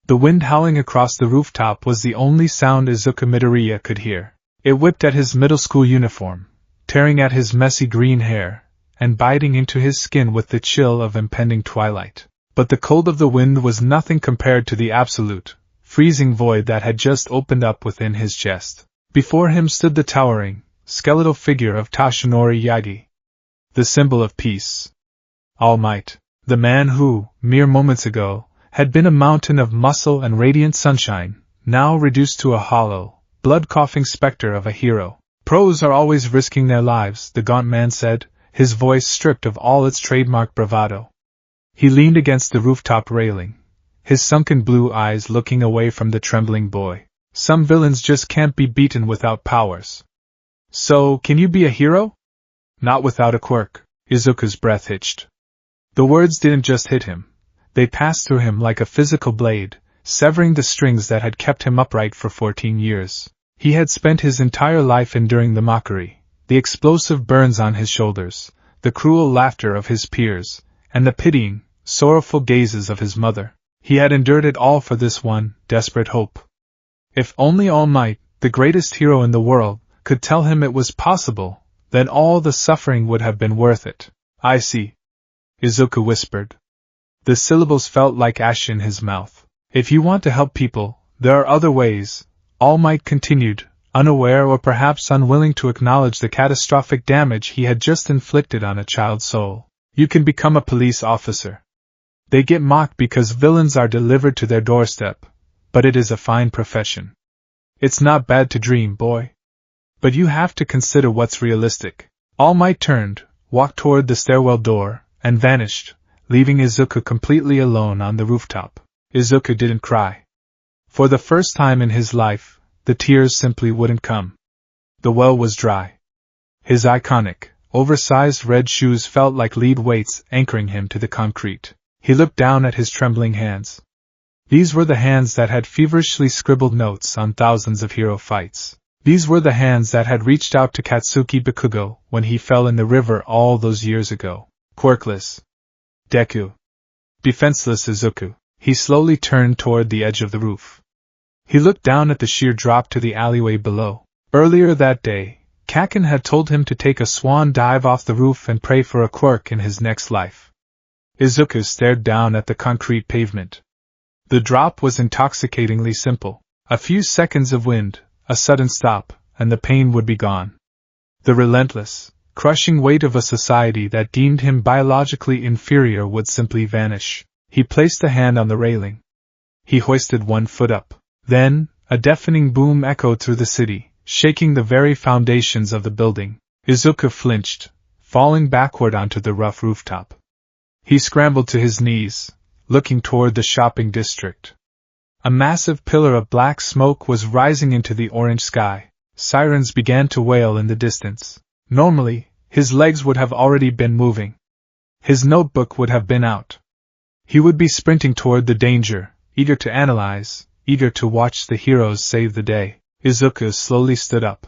The wind howling across the rooftop was the only sound Izuku Midoriya could hear. It whipped at his middle school uniform, tearing at his messy green hair, and biting into his skin with the chill of impending twilight. But the cold of the wind was nothing compared to the absolute, freezing void that had just opened up within his chest. Before him stood the towering, skeletal figure of Tashinori Yagi, the symbol of peace. All Might, the man who, mere moments ago, had been a mountain of muscle and radiant sunshine, now reduced to a hollow, blood-coughing specter of a hero. Pros are always risking their lives, the gaunt man said, his voice stripped of all its trademark bravado. He leaned against the rooftop railing, his sunken blue eyes looking away from the trembling boy. Some villains just can't be beaten without powers. So, can you be a hero? Not without a quirk. Izuku's breath hitched. The words didn't just hit him. They passed through him like a physical blade, severing the strings that had kept him upright for 14 years. He had spent his entire life enduring the mockery, the explosive burns on his shoulders, the cruel laughter of his peers, and the pitying, sorrowful gazes of his mother. He had endured it all for this one desperate hope. If only All Might, the greatest hero in the world, could tell him it was possible, then all the suffering would have been worth it. I see, Izuku whispered. The syllables felt like ash in his mouth. If you want to help people, there are other ways, All Might continued, unaware or perhaps unwilling to acknowledge the catastrophic damage he had just inflicted on a child's soul. You can become a police officer. They get mocked because villains are delivered to their doorstep, but it is a fine profession. It's not bad to dream, boy. But you have to consider what's realistic. All Might turned, walked toward the stairwell door, and vanished, leaving Izuku completely alone on the rooftop. Izuku didn't cry. For the first time in his life, the tears simply wouldn't come. The well was dry. His iconic, oversized red shoes felt like lead weights anchoring him to the concrete. He looked down at his trembling hands. These were the hands that had feverishly scribbled notes on thousands of hero fights. These were the hands that had reached out to Katsuki Bakugo when he fell in the river all those years ago. Quirkless Deku. Defenseless Izuku. He slowly turned toward the edge of the roof. He looked down at the sheer drop to the alleyway below. Earlier that day, Kaken had told him to take a swan dive off the roof and pray for a quirk in his next life. Izuku stared down at the concrete pavement. The drop was intoxicatingly simple. A few seconds of wind, a sudden stop, and the pain would be gone. The relentless, crushing weight of a society that deemed him biologically inferior would simply vanish. He placed a hand on the railing. He hoisted one foot up. Then, a deafening boom echoed through the city, shaking the very foundations of the building. Izuku flinched, falling backward onto the rough rooftop. He scrambled to his knees, looking toward the shopping district. A massive pillar of black smoke was rising into the orange sky. Sirens began to wail in the distance. Normally, his legs would have already been moving. His notebook would have been out. He would be sprinting toward the danger, eager to analyze, eager to watch the heroes save the day. Izuku slowly stood up.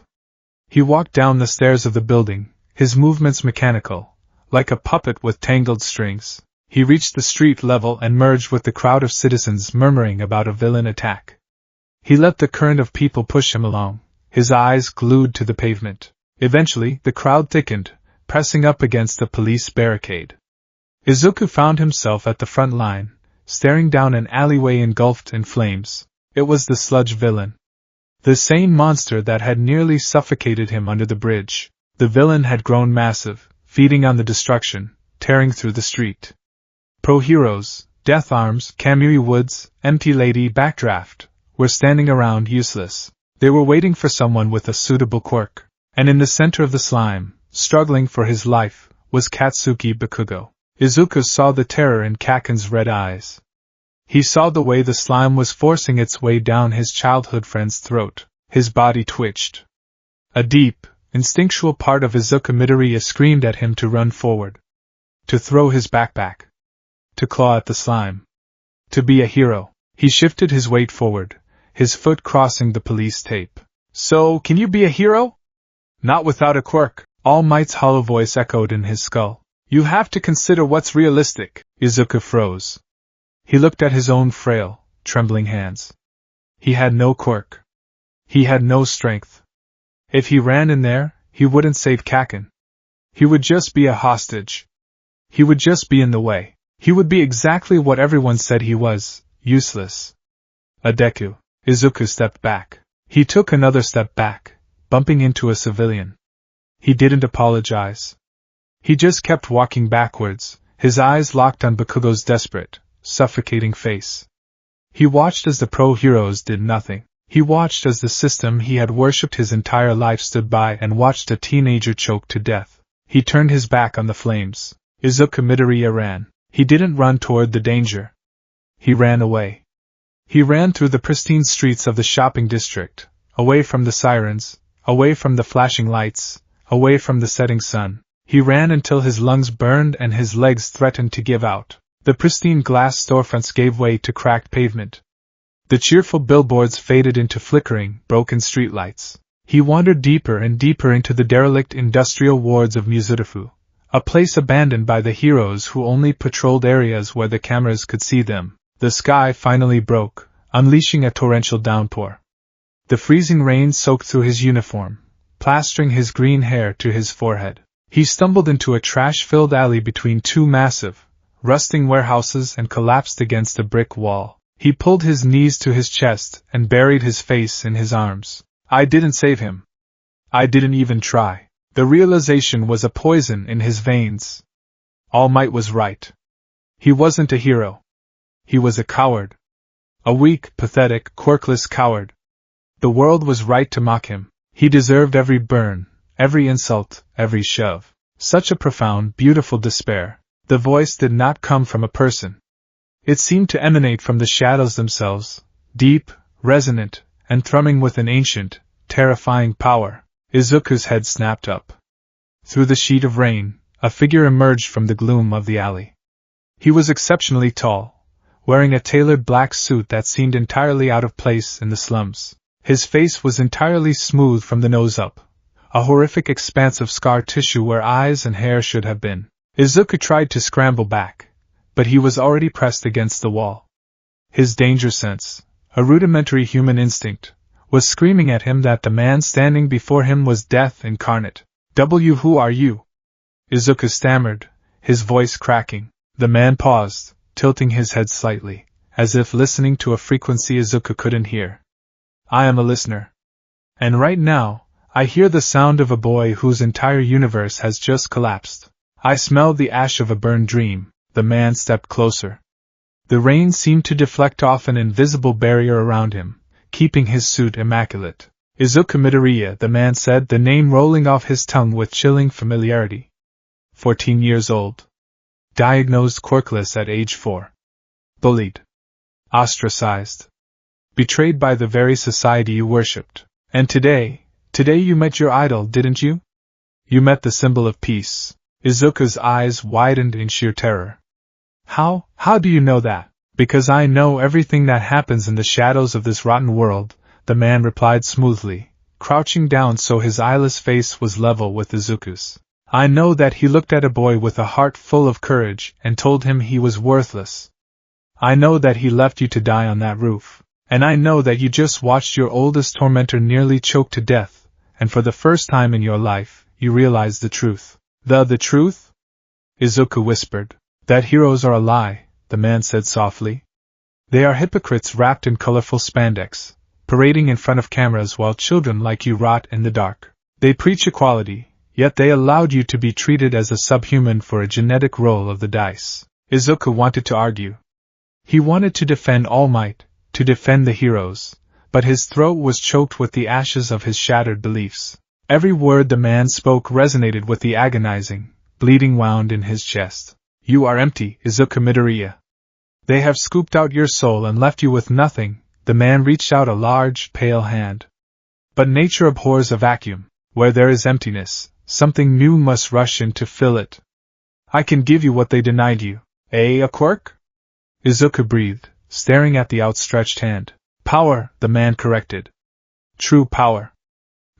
He walked down the stairs of the building, his movements mechanical, like a puppet with tangled strings. He reached the street level and merged with the crowd of citizens murmuring about a villain attack. He let the current of people push him along, his eyes glued to the pavement. Eventually, the crowd thickened, pressing up against the police barricade. Izuku found himself at the front line, staring down an alleyway engulfed in flames. It was the sludge villain. The same monster that had nearly suffocated him under the bridge. The villain had grown massive, feeding on the destruction, tearing through the street. Pro-heroes, Death Arms, Kamui Woods, Empty Lady Backdraft, were standing around useless. They were waiting for someone with a suitable quirk. And in the center of the slime, struggling for his life, was Katsuki Bakugo. Izuku saw the terror in Kaken's red eyes. He saw the way the slime was forcing its way down his childhood friend's throat. His body twitched. A deep, instinctual part of Izuku Midoriya screamed at him to run forward. To throw his backpack. To claw at the slime. To be a hero. He shifted his weight forward, his foot crossing the police tape. So, can you be a hero? Not without a quirk. All Might's hollow voice echoed in his skull. You have to consider what's realistic. Izuku froze. He looked at his own frail, trembling hands. He had no quirk. He had no strength. If he ran in there, he wouldn't save Kaken. He would just be a hostage. He would just be in the way. He would be exactly what everyone said he was, useless. A Deku. Izuku stepped back. He took another step back, bumping into a civilian. He didn't apologize. He just kept walking backwards, his eyes locked on Bakugo's desperate, suffocating face. He watched as the pro-heroes did nothing. He watched as the system he had worshipped his entire life stood by and watched a teenager choke to death. He turned his back on the flames. Izuku Midoriya ran. He didn't run toward the danger. He ran away. He ran through the pristine streets of the shopping district, away from the sirens, away from the flashing lights, away from the setting sun. He ran until his lungs burned and his legs threatened to give out. The pristine glass storefronts gave way to cracked pavement. The cheerful billboards faded into flickering, broken streetlights. He wandered deeper and deeper into the derelict industrial wards of Mizurufu, a place abandoned by the heroes who only patrolled areas where the cameras could see them. The sky finally broke, unleashing a torrential downpour. The freezing rain soaked through his uniform, plastering his green hair to his forehead. He stumbled into a trash-filled alley between two massive, rusting warehouses and collapsed against a brick wall. He pulled his knees to his chest and buried his face in his arms. I didn't save him. I didn't even try. The realization was a poison in his veins. All Might was right. He wasn't a hero. He was a coward. A weak, pathetic, quirkless coward. The world was right to mock him. He deserved every burn, every insult, every shove. Such a profound, beautiful despair. The voice did not come from a person. It seemed to emanate from the shadows themselves, deep, resonant, and thrumming with an ancient, terrifying power. Izuku's head snapped up. Through the sheet of rain, a figure emerged from the gloom of the alley. He was exceptionally tall, wearing a tailored black suit that seemed entirely out of place in the slums. His face was entirely smooth from the nose up, a horrific expanse of scar tissue where eyes and hair should have been. Izuku tried to scramble back, but he was already pressed against the wall. His danger sense, a rudimentary human instinct, was screaming at him that the man standing before him was death incarnate. Who are you? Izuku stammered, his voice cracking. The man paused, tilting his head slightly, as if listening to a frequency Izuku couldn't hear. I am a listener. And right now, I hear the sound of a boy whose entire universe has just collapsed. I smell the ash of a burned dream. The man stepped closer. The rain seemed to deflect off an invisible barrier around him, keeping his suit immaculate. Izuku Midoriya, the man said, the name rolling off his tongue with chilling familiarity. 14 years old. Diagnosed quirkless at age 4. Bullied. Ostracized. Betrayed by the very society you worshipped. And today you met your idol, didn't you? You met the symbol of peace. Izuku's eyes widened in sheer terror. How do you know that? Because I know everything that happens in the shadows of this rotten world, the man replied smoothly, crouching down so his eyeless face was level with Izuku's. I know that he looked at a boy with a heart full of courage and told him he was worthless. I know that he left you to die on that roof. And I know that you just watched your oldest tormentor nearly choke to death, and for the first time in your life, you realized the truth. The truth? Izuku whispered. That heroes are a lie, the man said softly. They are hypocrites wrapped in colorful spandex, parading in front of cameras while children like you rot in the dark. They preach equality, yet they allowed you to be treated as a subhuman for a genetic roll of the dice. Izuku wanted to argue. He wanted to defend All Might, to defend the heroes, but his throat was choked with the ashes of his shattered beliefs. Every word the man spoke resonated with the agonizing, bleeding wound in his chest. You are empty, Izuku Midoriya. They have scooped out your soul and left you with nothing. The man reached out a large, pale hand. But nature abhors a vacuum. Where there is emptiness, something new must rush in to fill it. I can give you what they denied you. A quirk? Izuku breathed, staring at the outstretched hand. Power, the man corrected. True power.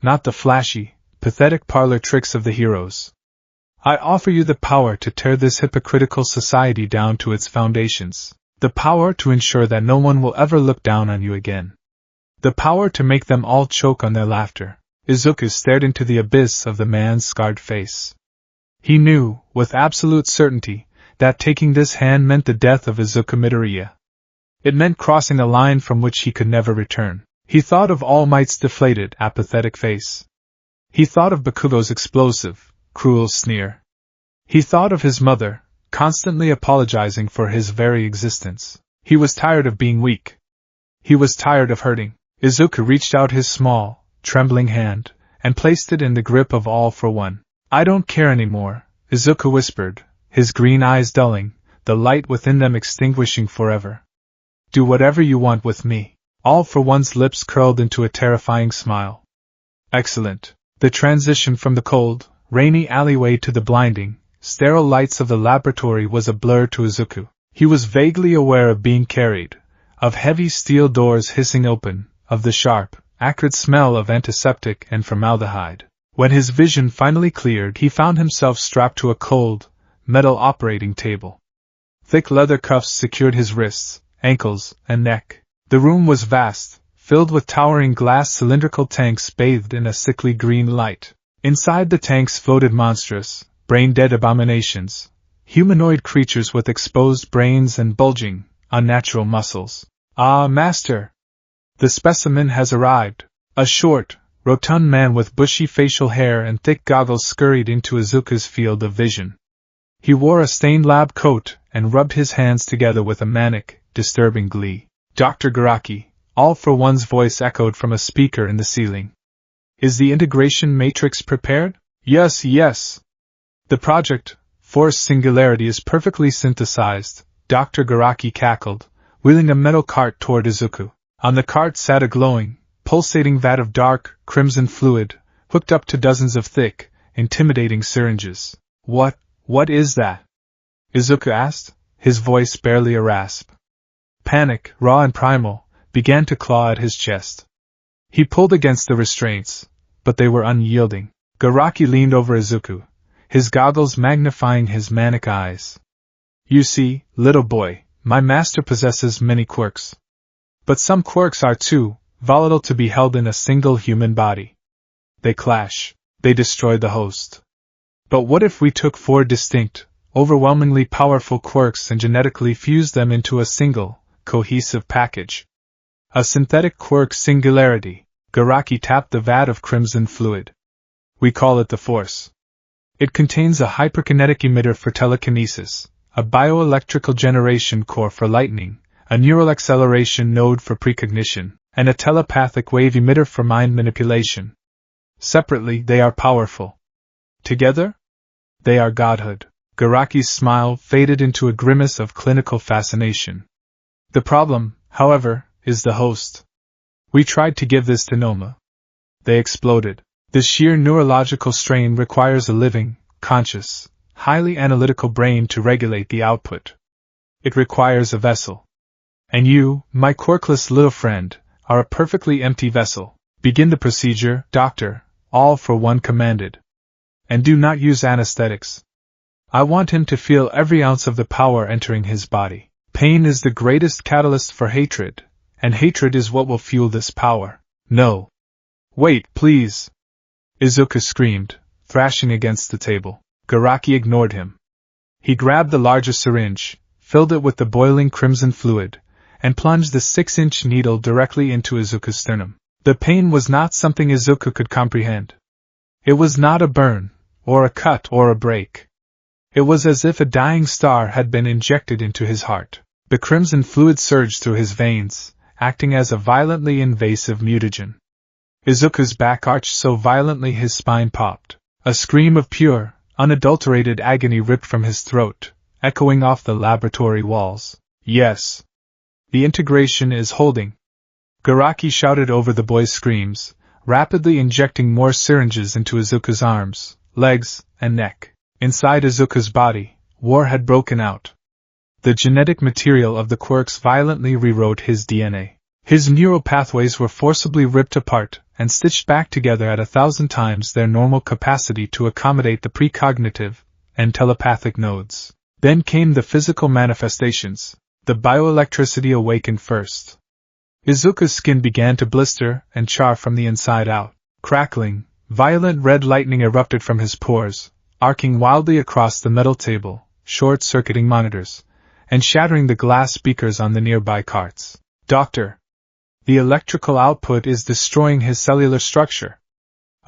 Not the flashy, pathetic parlor tricks of the heroes. I offer you the power to tear this hypocritical society down to its foundations. The power to ensure that no one will ever look down on you again. The power to make them all choke on their laughter. Izuku stared into the abyss of the man's scarred face. He knew, with absolute certainty, that taking this hand meant the death of Izuku Midoriya. It meant crossing a line from which he could never return. He thought of All Might's deflated, apathetic face. He thought of Bakugo's explosive, cruel sneer. He thought of his mother, constantly apologizing for his very existence. He was tired of being weak. He was tired of hurting. Izuku reached out his small, trembling hand, and placed it in the grip of All for One. I don't care anymore, Izuku whispered, his green eyes dulling, the light within them extinguishing forever. Do whatever you want with me. All for One's lips curled into a terrifying smile. Excellent. The transition from the cold, rainy alleyway to the blinding, sterile lights of the laboratory was a blur to Izuku. He was vaguely aware of being carried, of heavy steel doors hissing open, of the sharp, acrid smell of antiseptic and formaldehyde. When his vision finally cleared, he found himself strapped to a cold, metal operating table. Thick leather cuffs secured his wrists, ankles, and neck. The room was vast, filled with towering glass cylindrical tanks bathed in a sickly green light. Inside the tanks floated monstrous, brain-dead abominations, humanoid creatures with exposed brains and bulging, unnatural muscles. Ah, master! The specimen has arrived. A short, rotund man with bushy facial hair and thick goggles scurried into Izuku's field of vision. He wore a stained lab coat and rubbed his hands together with a manic, disturbing glee. Dr. Garaki, All for One's voice echoed from a speaker in the ceiling. Is the integration matrix prepared? Yes, yes. The project, Force Singularity, is perfectly synthesized, Dr. Garaki cackled, wheeling a metal cart toward Izuku. On the cart sat a glowing, pulsating vat of dark, crimson fluid, hooked up to dozens of thick, intimidating syringes. What is that? Izuku asked, his voice barely a rasp. Panic, raw and primal, began to claw at his chest. He pulled against the restraints, but they were unyielding. Garaki leaned over Izuku, his goggles magnifying his manic eyes. You see, little boy, my master possesses many quirks. But some quirks are too volatile to be held in a single human body. They clash. They destroy the host. But what if we took 4 distinct, overwhelmingly powerful quirks and genetically fused them into a single, cohesive package? A synthetic quirk singularity. Garaki tapped the vat of crimson fluid. We call it the Force. It contains a hyperkinetic emitter for telekinesis, a bioelectrical generation core for lightning, a neural acceleration node for precognition, and a telepathic wave emitter for mind manipulation. Separately, they are powerful. Together, they are godhood. Garaki's smile faded into a grimace of clinical fascination. The problem, however, is the host. We tried to give this to Noma. They exploded. The sheer neurological strain requires a living, conscious, highly analytical brain to regulate the output. It requires a vessel. And you, my quirkless little friend, are a perfectly empty vessel. Begin the procedure, doctor, All for One commanded. And do not use anesthetics. I want him to feel every ounce of the power entering his body. Pain is the greatest catalyst for hatred, and hatred is what will fuel this power. No. Wait, please. Izuku screamed, thrashing against the table. Garaki ignored him. He grabbed the larger syringe, filled it with the boiling crimson fluid, and plunged the 6-inch needle directly into Izuku's sternum. The pain was not something Izuku could comprehend. It was not a burn, or a cut, or a break. It was as if a dying star had been injected into his heart. The crimson fluid surged through his veins, acting as a violently invasive mutagen. Izuku's back arched so violently his spine popped. A scream of pure, unadulterated agony ripped from his throat, echoing off the laboratory walls. Yes. The integration is holding. Garaki shouted over the boy's screams, rapidly injecting more syringes into Izuku's arms, legs, and neck. Inside Izuku's body, war had broken out. The genetic material of the quirks violently rewrote his DNA. His neural pathways were forcibly ripped apart and stitched back together at 1,000 times their normal capacity to accommodate the precognitive and telepathic nodes. Then came the physical manifestations. The bioelectricity awakened first. Izuku's skin began to blister and char from the inside out. Crackling, violent red lightning erupted from his pores, arcing wildly across the metal table, short-circuiting monitors, and shattering the glass speakers on the nearby carts. Doctor! The electrical output is destroying his cellular structure.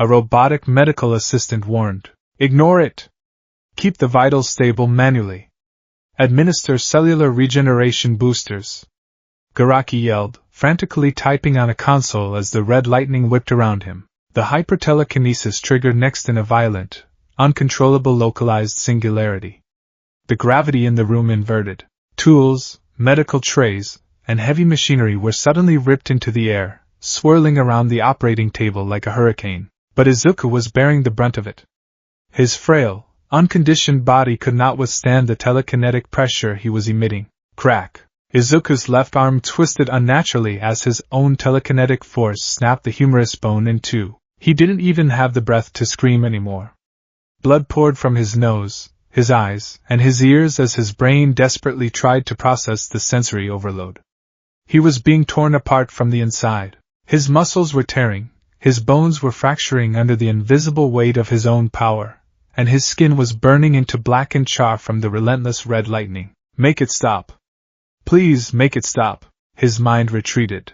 A robotic medical assistant warned. Ignore it! Keep the vitals stable manually. Administer cellular regeneration boosters. Garaki yelled, frantically typing on a console as the red lightning whipped around him. The hypertelekinesis triggered next in a violent, uncontrollable localized singularity. The gravity in the room inverted. Tools, medical trays, and heavy machinery were suddenly ripped into the air, swirling around the operating table like a hurricane. But Izuku was bearing the brunt of it. His frail, unconditioned body could not withstand the telekinetic pressure he was emitting. Crack! Izuku's left arm twisted unnaturally as his own telekinetic force snapped the humerus bone in two. He didn't even have the breath to scream anymore. Blood poured from his nose, his eyes, and his ears as his brain desperately tried to process the sensory overload. He was being torn apart from the inside. His muscles were tearing, his bones were fracturing under the invisible weight of his own power, and his skin was burning into blackened char from the relentless red lightning. Make it stop. Please make it stop. His mind retreated.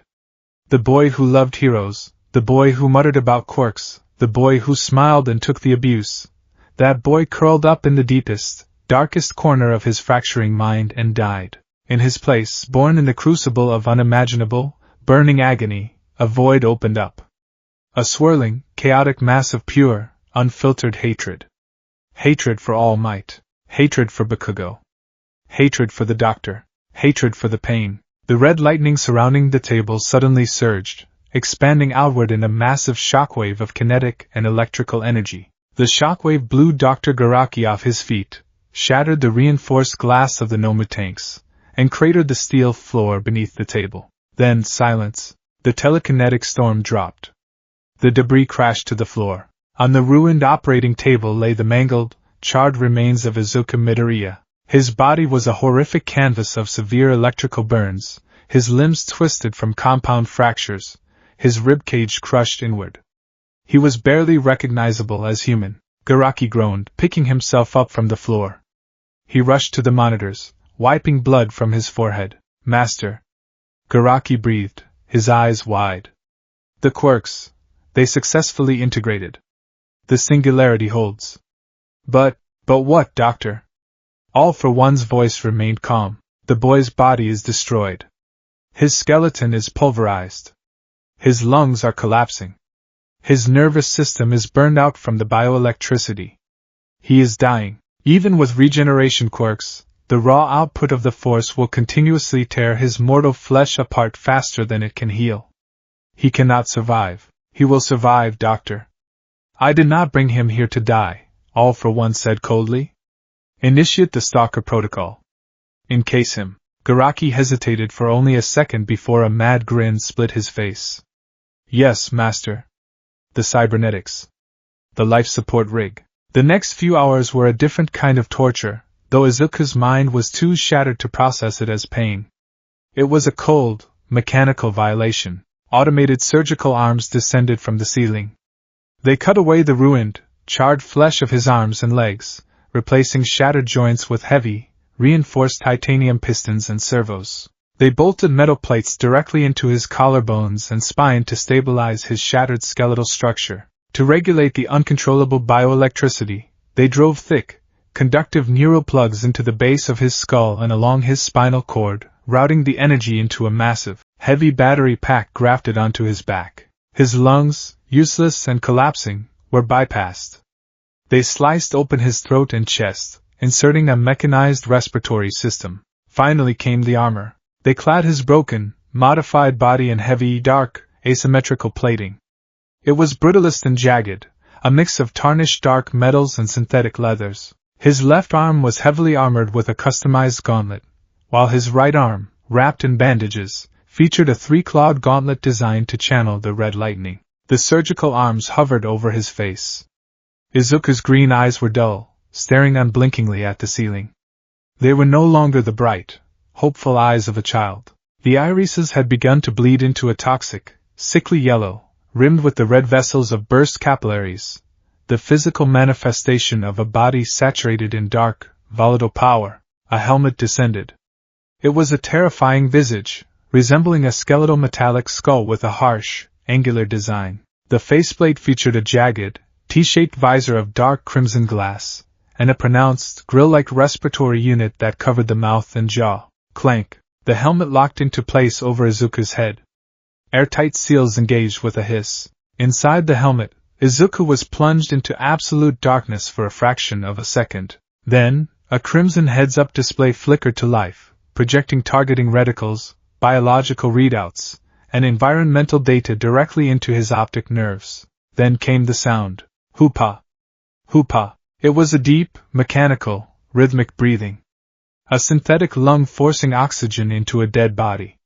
The boy who loved heroes, the boy who muttered about quirks, the boy who smiled and took the abuse, that boy curled up in the deepest, darkest corner of his fracturing mind and died. In his place, born in the crucible of unimaginable, burning agony, a void opened up. A swirling, chaotic mass of pure, unfiltered hatred. Hatred for All Might. Hatred for Bakugo. Hatred for the doctor. Hatred for the pain. The red lightning surrounding the table suddenly surged, expanding outward in a massive shockwave of kinetic and electrical energy. The shockwave blew Dr. Garaki off his feet, shattered the reinforced glass of the Nomu tanks, and cratered the steel floor beneath the table. Then silence. The telekinetic storm dropped. The debris crashed to the floor. On the ruined operating table lay the mangled, charred remains of Izuku Midoriya. His body was a horrific canvas of severe electrical burns, his limbs twisted from compound fractures, his ribcage crushed inward. He was barely recognizable as human. Garaki groaned, picking himself up from the floor. He rushed to the monitors, wiping blood from his forehead. Master. Garaki breathed, his eyes wide. The quirks. They successfully integrated. The singularity holds. But what, Doctor? All for One's voice remained calm. The boy's body is destroyed. His skeleton is pulverized. His lungs are collapsing. His nervous system is burned out from the bioelectricity. He is dying. Even with regeneration quirks, the raw output of the force will continuously tear his mortal flesh apart faster than it can heal. He cannot survive. He will survive, Doctor. I did not bring him here to die, All for One said coldly. Initiate the stalker protocol. Encase him. Garaki hesitated for only a second before a mad grin split his face. Yes, Master. The cybernetics. The life support rig. The next few hours were a different kind of torture, though Izuku's mind was too shattered to process it as pain. It was a cold, mechanical violation. Automated surgical arms descended from the ceiling. They cut away the ruined, charred flesh of his arms and legs, replacing shattered joints with heavy, reinforced titanium pistons and servos. They bolted metal plates directly into his collarbones and spine to stabilize his shattered skeletal structure. To regulate the uncontrollable bioelectricity, they drove thick, conductive neural plugs into the base of his skull and along his spinal cord, routing the energy into a massive, heavy battery pack grafted onto his back. His lungs, useless and collapsing, were bypassed. They sliced open his throat and chest, inserting a mechanized respiratory system. Finally came the armor. They clad his broken, modified body in heavy, dark, asymmetrical plating. It was brutalist and jagged, a mix of tarnished dark metals and synthetic leathers. His left arm was heavily armored with a customized gauntlet, while his right arm, wrapped in bandages, featured a three-clawed gauntlet designed to channel the red lightning. The surgical arms hovered over his face. Izuku's green eyes were dull, staring unblinkingly at the ceiling. They were no longer the bright, hopeful eyes of a child. The irises had begun to bleed into a toxic, sickly yellow, rimmed with the red vessels of burst capillaries, the physical manifestation of a body saturated in dark, volatile power. A helmet descended. It was a terrifying visage, resembling a skeletal metallic skull with a harsh, angular design. The faceplate featured a jagged, T-shaped visor of dark crimson glass, and a pronounced, grill-like respiratory unit that covered the mouth and jaw. Clank! The helmet locked into place over Izuku's head. Airtight seals engaged with a hiss. Inside the helmet, Izuku was plunged into absolute darkness for a fraction of a second. Then, a crimson heads-up display flickered to life, projecting targeting reticles, biological readouts, and environmental data directly into his optic nerves. Then came the sound. Hoopa! Hoopa! It was a deep, mechanical, rhythmic breathing. A synthetic lung forcing oxygen into a dead body.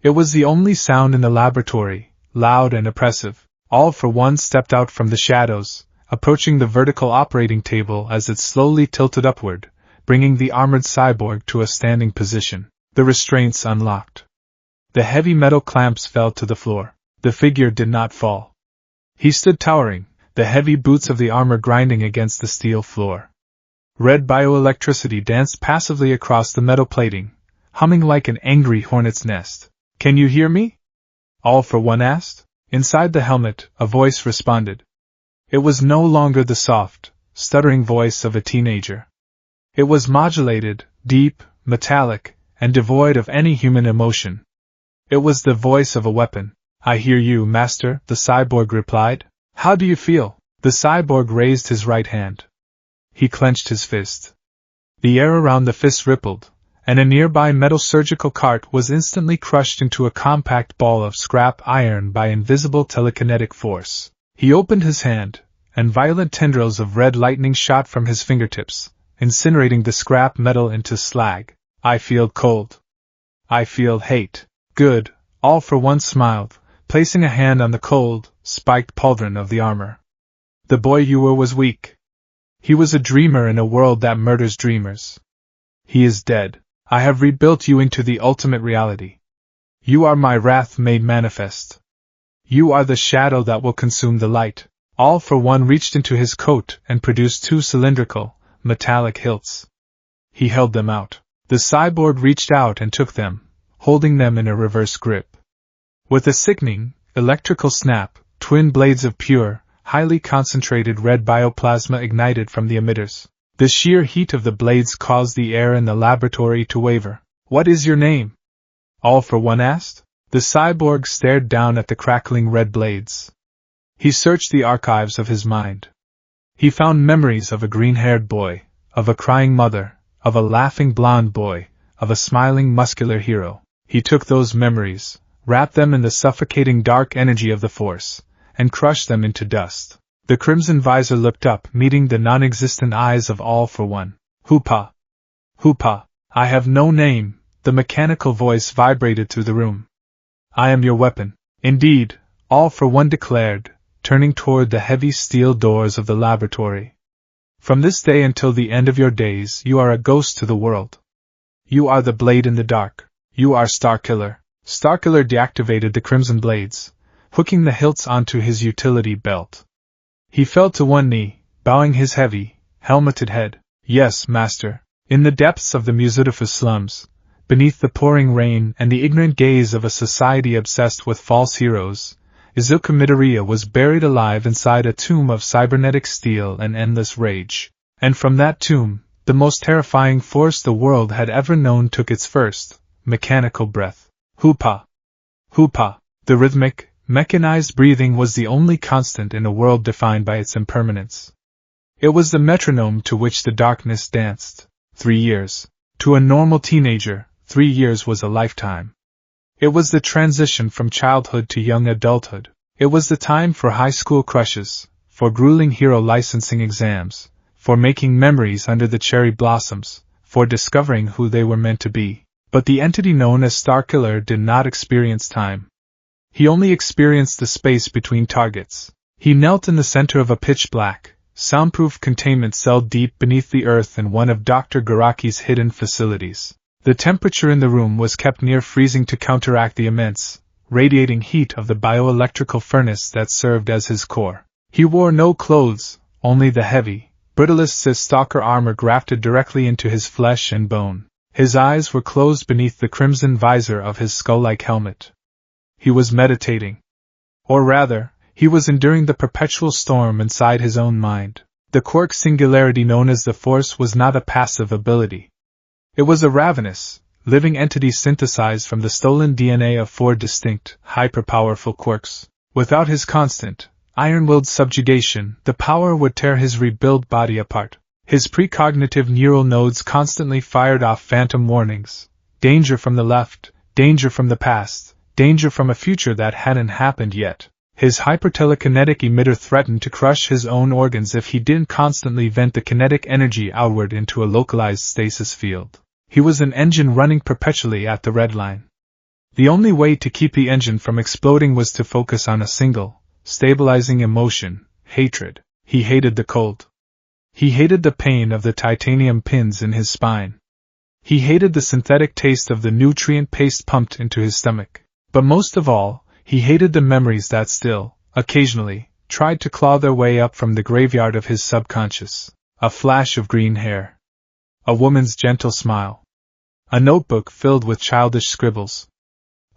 It was the only sound in the laboratory, loud and oppressive. All for one stepped out from the shadows, approaching the vertical operating table as it slowly tilted upward, bringing the armored cyborg to a standing position. The restraints unlocked. The heavy metal clamps fell to the floor. The figure did not fall. He stood towering, the heavy boots of the armor grinding against the steel floor. Red bioelectricity danced passively across the metal plating, humming like an angry hornet's nest. "Can you hear me?" All for one asked. Inside the helmet, a voice responded. It was no longer the soft, stuttering voice of a teenager. It was modulated, deep, metallic, and devoid of any human emotion. It was the voice of a weapon. "I hear you, Master," the cyborg replied. "How do you feel?" The cyborg raised his right hand. He clenched his fist. The air around the fist rippled, and a nearby metal surgical cart was instantly crushed into a compact ball of scrap iron by invisible telekinetic force. He opened his hand, and violent tendrils of red lightning shot from his fingertips, incinerating the scrap metal into slag. "I feel cold. I feel hate." "Good," All for one smiled, placing a hand on the cold, spiked pauldron of the armor. "The boy you were was weak. He was a dreamer in a world that murders dreamers. He is dead. I have rebuilt you into the ultimate reality. You are my wrath made manifest. You are the shadow that will consume the light." All for one reached into his coat and produced two cylindrical, metallic hilts. He held them out. The cyborg reached out and took them, holding them in a reverse grip. With a sickening, electrical snap, twin blades of pure, highly concentrated red bioplasma ignited from the emitters. The sheer heat of the blades caused the air in the laboratory to waver. "What is your name?" All for one asked. The cyborg stared down at the crackling red blades. He searched the archives of his mind. He found memories of a green-haired boy, of a crying mother, of a laughing blonde boy, of a smiling muscular hero. He took those memories, wrapped them in the suffocating dark energy of the Force, and crushed them into dust. The crimson visor looked up, meeting the non-existent eyes of All for One. "Hoopa! Hoopa! I have no name," the mechanical voice vibrated through the room. "I am your weapon." "Indeed," All for One declared, turning toward the heavy steel doors of the laboratory. "From this day until the end of your days, you are a ghost to the world. You are the blade in the dark. You are Starkiller." Starkiller deactivated the crimson blades, hooking the hilts onto his utility belt. He fell to one knee, bowing his heavy, helmeted head. "Yes, Master." In the depths of the Musudifus slums, beneath the pouring rain and the ignorant gaze of a society obsessed with false heroes, Izuku Midoriya was buried alive inside a tomb of cybernetic steel and endless rage. And from that tomb, the most terrifying force the world had ever known took its first, mechanical breath. Hoopa! Hoopa! The rhythmic, mechanized breathing was the only constant in a world defined by its impermanence. It was the metronome to which the darkness danced. 3 years. To a normal teenager, 3 years was a lifetime. It was the transition from childhood to young adulthood. It was the time for high school crushes, for grueling hero licensing exams, for making memories under the cherry blossoms, for discovering who they were meant to be. But the entity known as Starkiller did not experience time. He only experienced the space between targets. He knelt in the center of a pitch-black, soundproof containment cell deep beneath the earth in one of Dr. Garaki's hidden facilities. The temperature in the room was kept near freezing to counteract the immense, radiating heat of the bioelectrical furnace that served as his core. He wore no clothes, only the heavy, brittlest stalker armor grafted directly into his flesh and bone. His eyes were closed beneath the crimson visor of his skull-like helmet. He was meditating. Or rather, he was enduring the perpetual storm inside his own mind. The quark singularity known as the Force was not a passive ability. It was a ravenous, living entity synthesized from the stolen DNA of 4 distinct, hyper-powerful quarks. Without his constant, iron-willed subjugation, the power would tear his rebuilt body apart. His precognitive neural nodes constantly fired off phantom warnings. Danger from the left, danger from the past, danger from a future that hadn't happened yet. His hypertelekinetic emitter threatened to crush his own organs if he didn't constantly vent the kinetic energy outward into a localized stasis field. He was an engine running perpetually at the red line. The only way to keep the engine from exploding was to focus on a single, stabilizing emotion: hatred. He hated the cold. He hated the pain of the titanium pins in his spine. He hated the synthetic taste of the nutrient paste pumped into his stomach. But most of all, he hated the memories that still, occasionally, tried to claw their way up from the graveyard of his subconscious. A flash of green hair. A woman's gentle smile. A notebook filled with childish scribbles.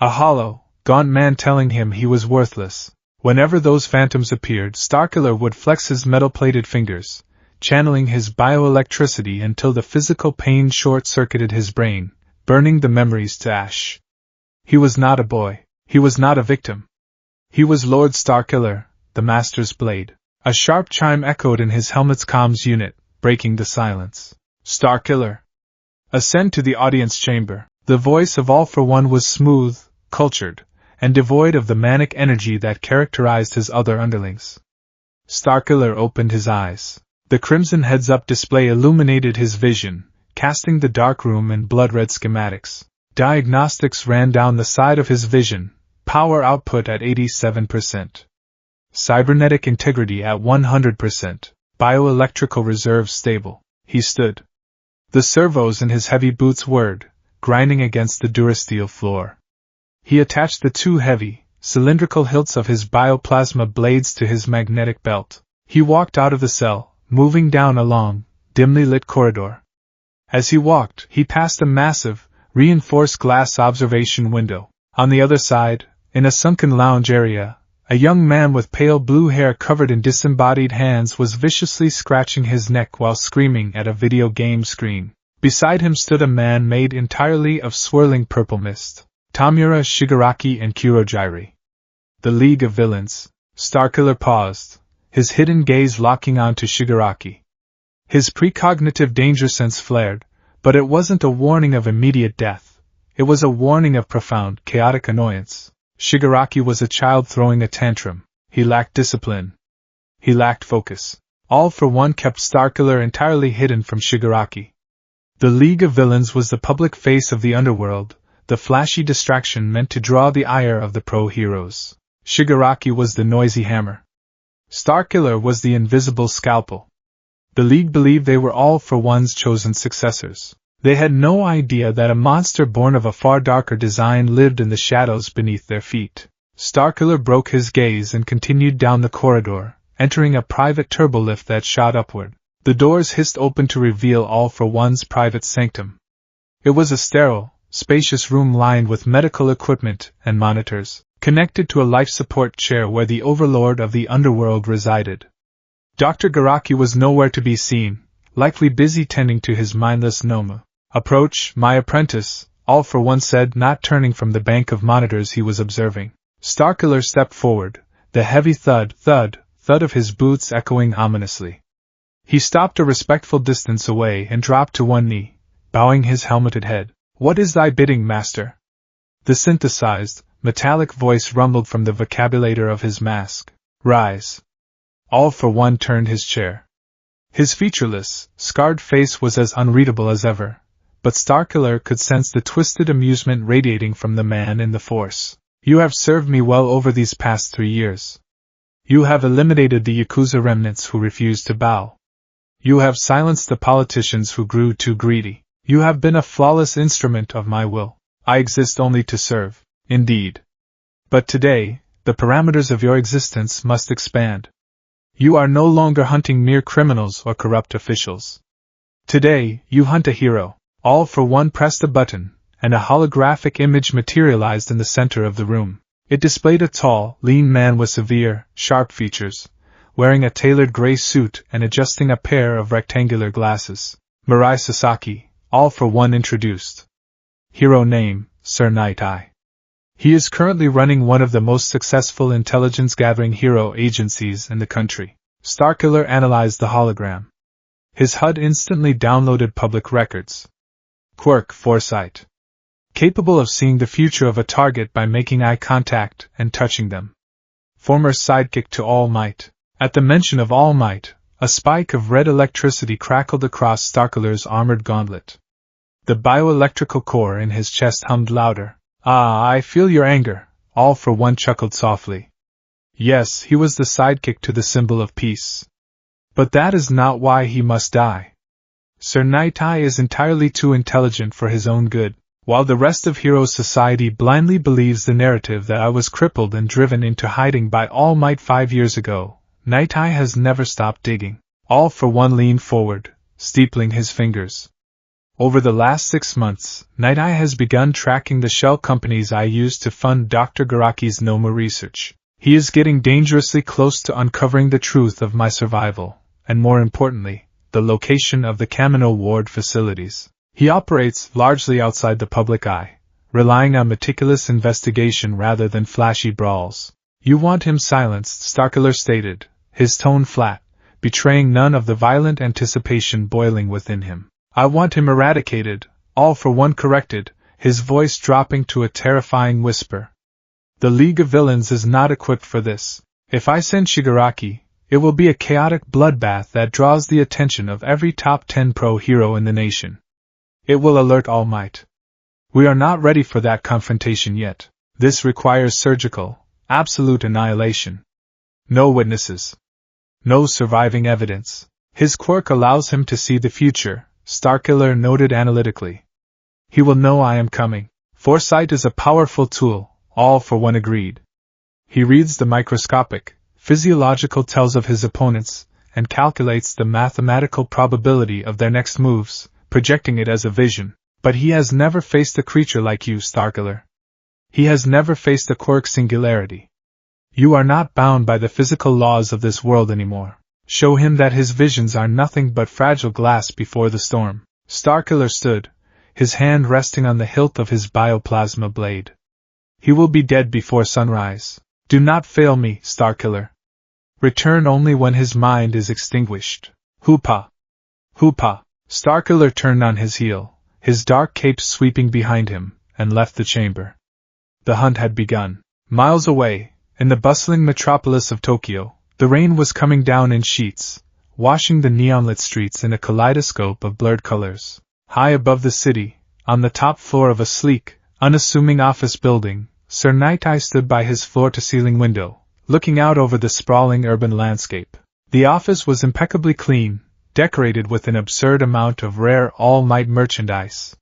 A hollow, gaunt man telling him he was worthless. Whenever those phantoms appeared, Starkiller would flex his metal-plated fingers, channeling his bioelectricity until the physical pain short-circuited his brain, burning the memories to ash. He was not a boy. He was not a victim. He was Lord Starkiller, the Master's blade. A sharp chime echoed in his helmet's comms unit, breaking the silence. Starkiller. Ascend to the audience chamber. The voice of All for One was smooth, cultured, and devoid of the manic energy that characterized his other underlings. Starkiller opened his eyes. The crimson heads-up display illuminated his vision, casting the dark room in blood-red schematics. Diagnostics ran down the side of his vision, power output at 87%. Cybernetic integrity at 100%, bioelectrical reserve stable. He stood. The servos in his heavy boots whirred, grinding against the durasteel floor. He attached the 2 heavy, cylindrical hilts of his bioplasma blades to his magnetic belt. He walked out of the cell, moving down a long, dimly lit corridor. As he walked, he passed a massive, reinforced glass observation window. On the other side, in a sunken lounge area, a young man with pale blue hair covered in disembodied hands was viciously scratching his neck while screaming at a video game screen. Beside him stood a man made entirely of swirling purple mist. Tamura Shigaraki and Kurojiri. The League of Villains. Starkiller paused, his hidden gaze locking onto Shigaraki. His precognitive danger sense flared, but it wasn't a warning of immediate death. It was a warning of profound, chaotic annoyance. Shigaraki was a child throwing a tantrum. He lacked discipline. He lacked focus. All for One kept Starkiller entirely hidden from Shigaraki. The League of Villains was the public face of the underworld, the flashy distraction meant to draw the ire of the pro-heroes. Shigaraki was the noisy hammer. Starkiller was the invisible scalpel. The League believed they were All for One's chosen successors. They had no idea that a monster born of a far darker design lived in the shadows beneath their feet. Starkiller broke his gaze and continued down the corridor, entering a private turbolift that shot upward. The doors hissed open to reveal All for One's private sanctum. It was a sterile, spacious room lined with medical equipment and monitors, connected to a life support chair where the overlord of the underworld resided. Dr. Garaki was nowhere to be seen, likely busy tending to his mindless Noma. "Approach, my apprentice," All for One said, not turning from the bank of monitors he was observing. Starkiller stepped forward, the heavy thud, thud, thud of his boots echoing ominously. He stopped a respectful distance away and dropped to one knee, bowing his helmeted head. "What is thy bidding, master?" The synthesized, metallic voice rumbled from the vocabulator of his mask. "Rise." All for One turned his chair. His featureless, scarred face was as unreadable as ever, but Starkiller could sense the twisted amusement radiating from the man in the Force. "You have served me well over these past 3 years. You have eliminated the Yakuza remnants who refused to bow. You have silenced the politicians who grew too greedy. You have been a flawless instrument of my will. I exist only to serve, indeed. But today, the parameters of your existence must expand. You are no longer hunting mere criminals or corrupt officials. Today, you hunt a hero. All for one pressed a button, and a holographic image materialized in the center of the room. It displayed a tall, lean man with severe, sharp features, wearing a tailored gray suit and adjusting a pair of rectangular glasses. Mirai Sasaki, all for one introduced. Hero name, Sir Night Eye. He is currently running one of the most successful intelligence-gathering hero agencies in the country. Starkiller analyzed the hologram. His HUD instantly downloaded public records. Quirk Foresight. Capable of seeing the future of a target by making eye contact and touching them. Former sidekick to All Might. At the mention of All Might, a spike of red electricity crackled across Starkiller's armored gauntlet. The bioelectrical core in his chest hummed louder. Ah, I feel your anger, All for one chuckled softly. Yes, he was the sidekick to the symbol of peace. But that is not why he must die. Sir Night Eye is entirely too intelligent for his own good. While the rest of Hero Society blindly believes the narrative that I was crippled and driven into hiding by All Might 5 years ago, Night Eye has never stopped digging. All for one leaned forward, steepling his fingers. Over the last 6 months, Night Eye has begun tracking the shell companies I used to fund Dr. Garaki's Noma research. He is getting dangerously close to uncovering the truth of my survival, and more importantly, the location of the Kamino Ward facilities. He operates largely outside the public eye, relying on meticulous investigation rather than flashy brawls. You want him silenced, Starkiller stated, his tone flat, betraying none of the violent anticipation boiling within him. I want him eradicated, All for one corrected, his voice dropping to a terrifying whisper. The League of Villains is not equipped for this. If I send Shigaraki, it will be a chaotic bloodbath that draws the attention of every top 10 pro hero in the nation. It will alert All Might. We are not ready for that confrontation yet. This requires surgical, absolute annihilation. No witnesses. No surviving evidence. His quirk allows him to see the future, Starkiller noted analytically. He will know I am coming. Foresight is a powerful tool, All for one agreed. He reads the microscopic, physiological tells of his opponents, and calculates the mathematical probability of their next moves, projecting it as a vision. But he has never faced a creature like you, Starkiller. He has never faced a quirk singularity. You are not bound by the physical laws of this world anymore. Show him that his visions are nothing but fragile glass before the storm. Starkiller stood, his hand resting on the hilt of his bioplasma blade. He will be dead before sunrise. Do not fail me, Starkiller. Return only when his mind is extinguished. Hoopa! Hoopa! Starkiller turned on his heel, his dark cape sweeping behind him, and left the chamber. The hunt had begun. Miles away, in the bustling metropolis of Tokyo, the rain was coming down in sheets, washing the neon-lit streets in a kaleidoscope of blurred colors. High above the city, on the top floor of a sleek, unassuming office building, Sir Night Eye stood by his floor-to-ceiling window, looking out over the sprawling urban landscape. The office was impeccably clean, decorated with an absurd amount of rare All Might merchandise.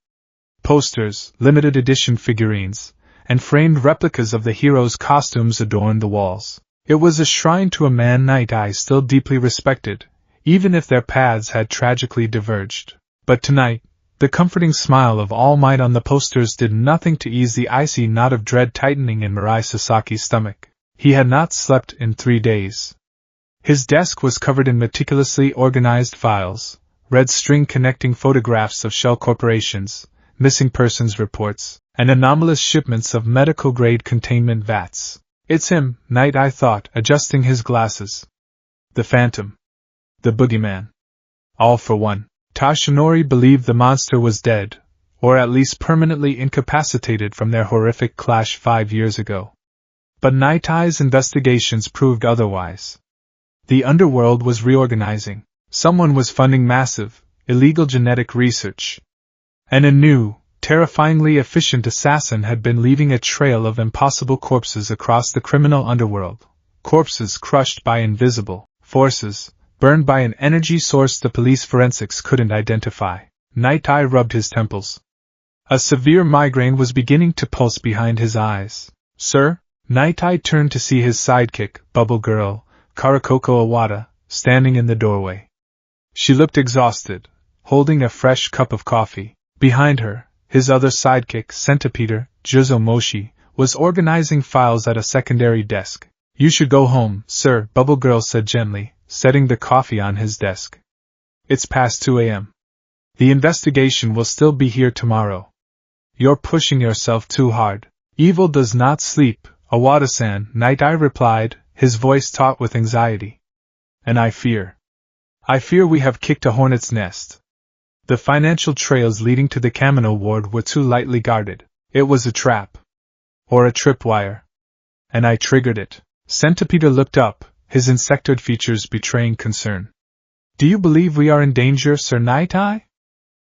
Posters, limited edition figurines, and framed replicas of the heroes' costumes adorned the walls. It was a shrine to a man Night Eye still deeply respected, even if their paths had tragically diverged. But tonight, the comforting smile of All Might on the posters did nothing to ease the icy knot of dread tightening in Mirai Sasaki's stomach. He had not slept in 3 days. His desk was covered in meticulously organized files, red string connecting photographs of shell corporations, missing persons reports, and anomalous shipments of medical-grade containment vats. It's him, Night Eye thought, adjusting his glasses. The Phantom. The Boogeyman. All for one. Tashinori believed the monster was dead, or at least permanently incapacitated from their horrific clash 5 years ago. But Night Eye's investigations proved otherwise. The underworld was reorganizing. Someone was funding massive, illegal genetic research. And a new, terrifyingly efficient assassin had been leaving a trail of impossible corpses across the criminal underworld. Corpses crushed by invisible forces, burned by an energy source the police forensics couldn't identify. Night Eye rubbed his temples. A severe migraine was beginning to pulse behind his eyes. Sir? Night Eye turned to see his sidekick, Bubble Girl, Karakoko Awada, standing in the doorway. She looked exhausted, holding a fresh cup of coffee. Behind her, his other sidekick, Centipeder, Juzo Moshi, was organizing files at a secondary desk. You should go home, sir, Bubble Girl said gently, setting the coffee on his desk. It's past 2 a.m. The investigation will still be here tomorrow. You're pushing yourself too hard. Evil does not sleep, Awada-san, Night Eye replied, his voice taut with anxiety. And I fear we have kicked a hornet's nest. The financial trails leading to the Kamino ward were too lightly guarded. It was a trap. Or a tripwire. And I triggered it. Centipeder looked up, his insectoid features betraying concern. Do you believe we are in danger, Sir Night Eye?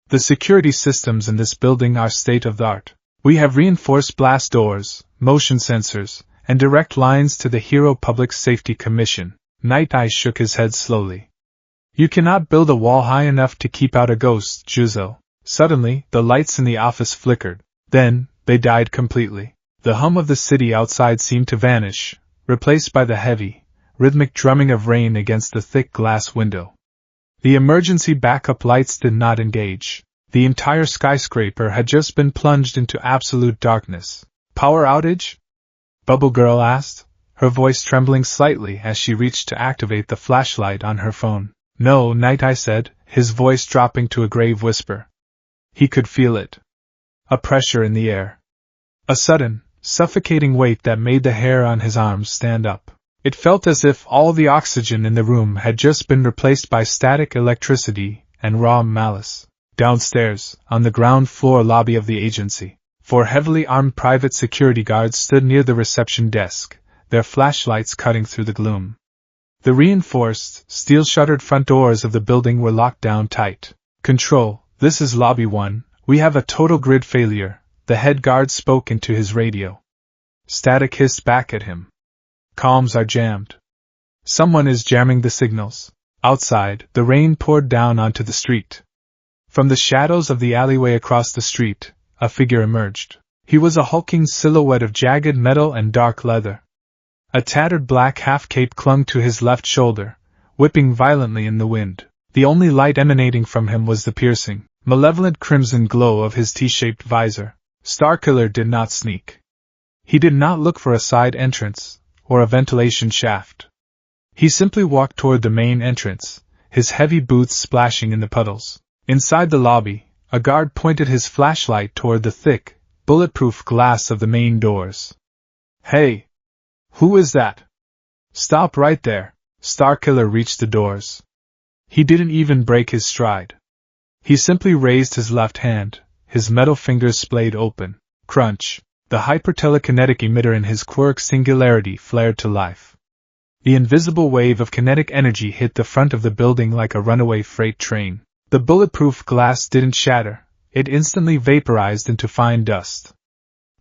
The security systems in this building are state-of-the-art. We have reinforced blast doors, motion sensors, and direct lines to the Hero Public Safety Commission. Night Eye shook his head slowly. You cannot build a wall high enough to keep out a ghost, Juzo. Suddenly, the lights in the office flickered. Then, they died completely. The hum of the city outside seemed to vanish, replaced by the heavy, rhythmic drumming of rain against the thick glass window. The emergency backup lights did not engage. The entire skyscraper had just been plunged into absolute darkness. Power outage? Bubble Girl asked, her voice trembling slightly as she reached to activate the flashlight on her phone. No, Night Eye said, his voice dropping to a grave whisper. He could feel it. A pressure in the air. A sudden, suffocating weight that made the hair on his arms stand up. It felt as if all the oxygen in the room had just been replaced by static electricity and raw malice. Downstairs, on the ground floor lobby of the agency, 4 heavily armed private security guards stood near the reception desk, their flashlights cutting through the gloom. The reinforced, steel-shuttered front doors of the building were locked down tight. Control, this is Lobby 1, we have a total grid failure, the head guard spoke into his radio. Static hissed back at him. Comms are jammed. Someone is jamming the signals. Outside, the rain poured down onto the street. From the shadows of the alleyway across the street, a figure emerged. He was a hulking silhouette of jagged metal and dark leather. A tattered black half-cape clung to his left shoulder, whipping violently in the wind. The only light emanating from him was the piercing, malevolent crimson glow of his T-shaped visor. Starkiller did not sneak. He did not look for a side entrance, or a ventilation shaft. He simply walked toward the main entrance, his heavy boots splashing in the puddles. Inside the lobby, a guard pointed his flashlight toward the thick, bulletproof glass of the main doors. Hey! Who is that? Stop right there. Starkiller reached the doors. He didn't even break his stride. He simply raised his left hand, his metal fingers splayed open. Crunch! The hyper-telekinetic emitter in his quirk Singularity flared to life. The invisible wave of kinetic energy hit the front of the building like a runaway freight train. The bulletproof glass didn't shatter, it instantly vaporized into fine dust.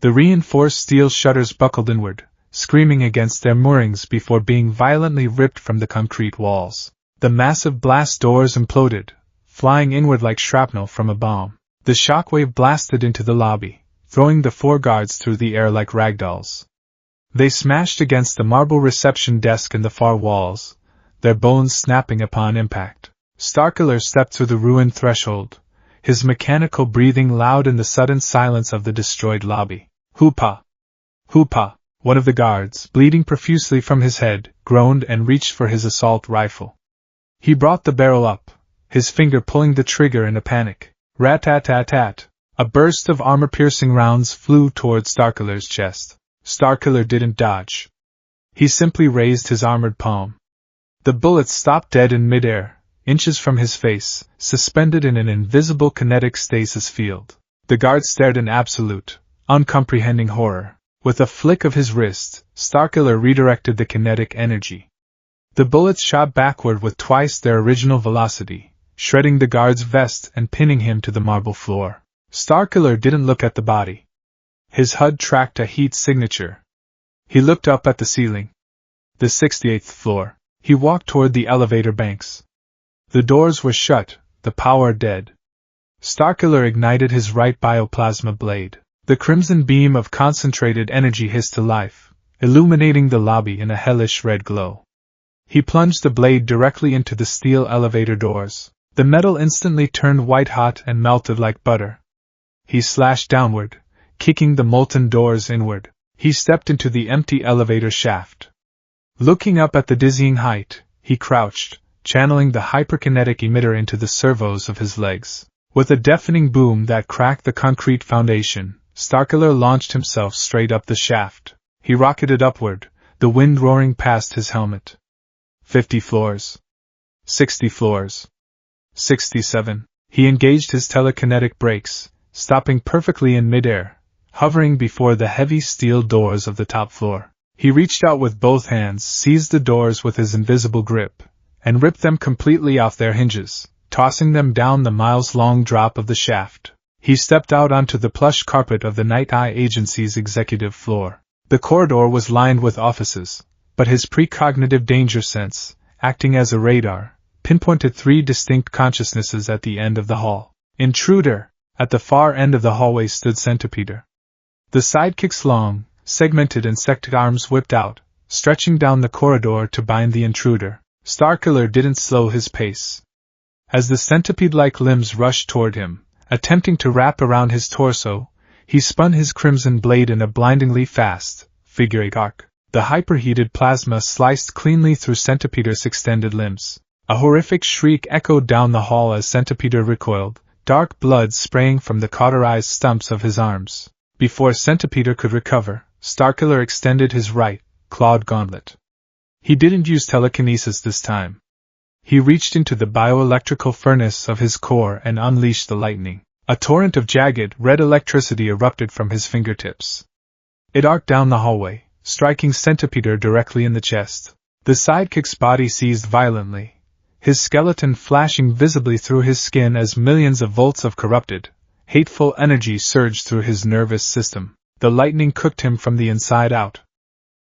The reinforced steel shutters buckled inward, screaming against their moorings before being violently ripped from the concrete walls. The massive blast doors imploded, flying inward like shrapnel from a bomb. The shockwave blasted into the lobby, throwing the 4 guards through the air like ragdolls. They smashed against the marble reception desk in the far walls, their bones snapping upon impact. Starkiller stepped through the ruined threshold, his mechanical breathing loud in the sudden silence of the destroyed lobby. Hoopa! Hoopa! One of the guards, bleeding profusely from his head, groaned and reached for his assault rifle. He brought the barrel up, his finger pulling the trigger in a panic. Rat-tat-tat-tat! A burst of armor-piercing rounds flew toward Starkiller's chest. Starkiller didn't dodge. He simply raised his armored palm. The bullets stopped dead in midair, inches from his face, suspended in an invisible kinetic stasis field. The guard stared in absolute, uncomprehending horror. With a flick of his wrist, Starkiller redirected the kinetic energy. The bullets shot backward with twice their original velocity, shredding the guard's vest and pinning him to the marble floor. Starkiller didn't look at the body. His HUD tracked a heat signature. He looked up at the ceiling. The 68th floor. He walked toward the elevator banks. The doors were shut, the power dead. Starkiller ignited his right bioplasma blade. The crimson beam of concentrated energy hissed to life, illuminating the lobby in a hellish red glow. He plunged the blade directly into the steel elevator doors. The metal instantly turned white-hot and melted like butter. He slashed downward, kicking the molten doors inward. He stepped into the empty elevator shaft. Looking up at the dizzying height, he crouched, channeling the hyperkinetic emitter into the servos of his legs. With a deafening boom that cracked the concrete foundation, Starkiller launched himself straight up the shaft. He rocketed upward, the wind roaring past his helmet. 50 floors. 60 floors. 67. He engaged his telekinetic brakes, stopping perfectly in midair, hovering before the heavy steel doors of the top floor. He reached out with both hands, seized the doors with his invisible grip, and ripped them completely off their hinges, tossing them down the miles-long drop of the shaft. He stepped out onto the plush carpet of the Night Eye Agency's executive floor. The corridor was lined with offices, but his precognitive danger sense, acting as a radar, pinpointed 3 distinct consciousnesses at the end of the hall. Intruder! At the far end of the hallway stood Centipeder. The sidekick's long, segmented insect arms whipped out, stretching down the corridor to bind the intruder. Starkiller didn't slow his pace. As the centipede-like limbs rushed toward him, attempting to wrap around his torso, he spun his crimson blade in a blindingly fast, figure-8 arc. The hyperheated plasma sliced cleanly through Centipeder's extended limbs. A horrific shriek echoed down the hall as Centipeder recoiled, dark blood spraying from the cauterized stumps of his arms. Before Centipeder could recover, Starkiller extended his right, clawed gauntlet. He didn't use telekinesis this time. He reached into the bioelectrical furnace of his core and unleashed the lightning. A torrent of jagged, red electricity erupted from his fingertips. It arced down the hallway, striking Centipeder directly in the chest. The sidekick's body seized violently, his skeleton flashing visibly through his skin as millions of volts of corrupted, hateful energy surged through his nervous system. The lightning cooked him from the inside out.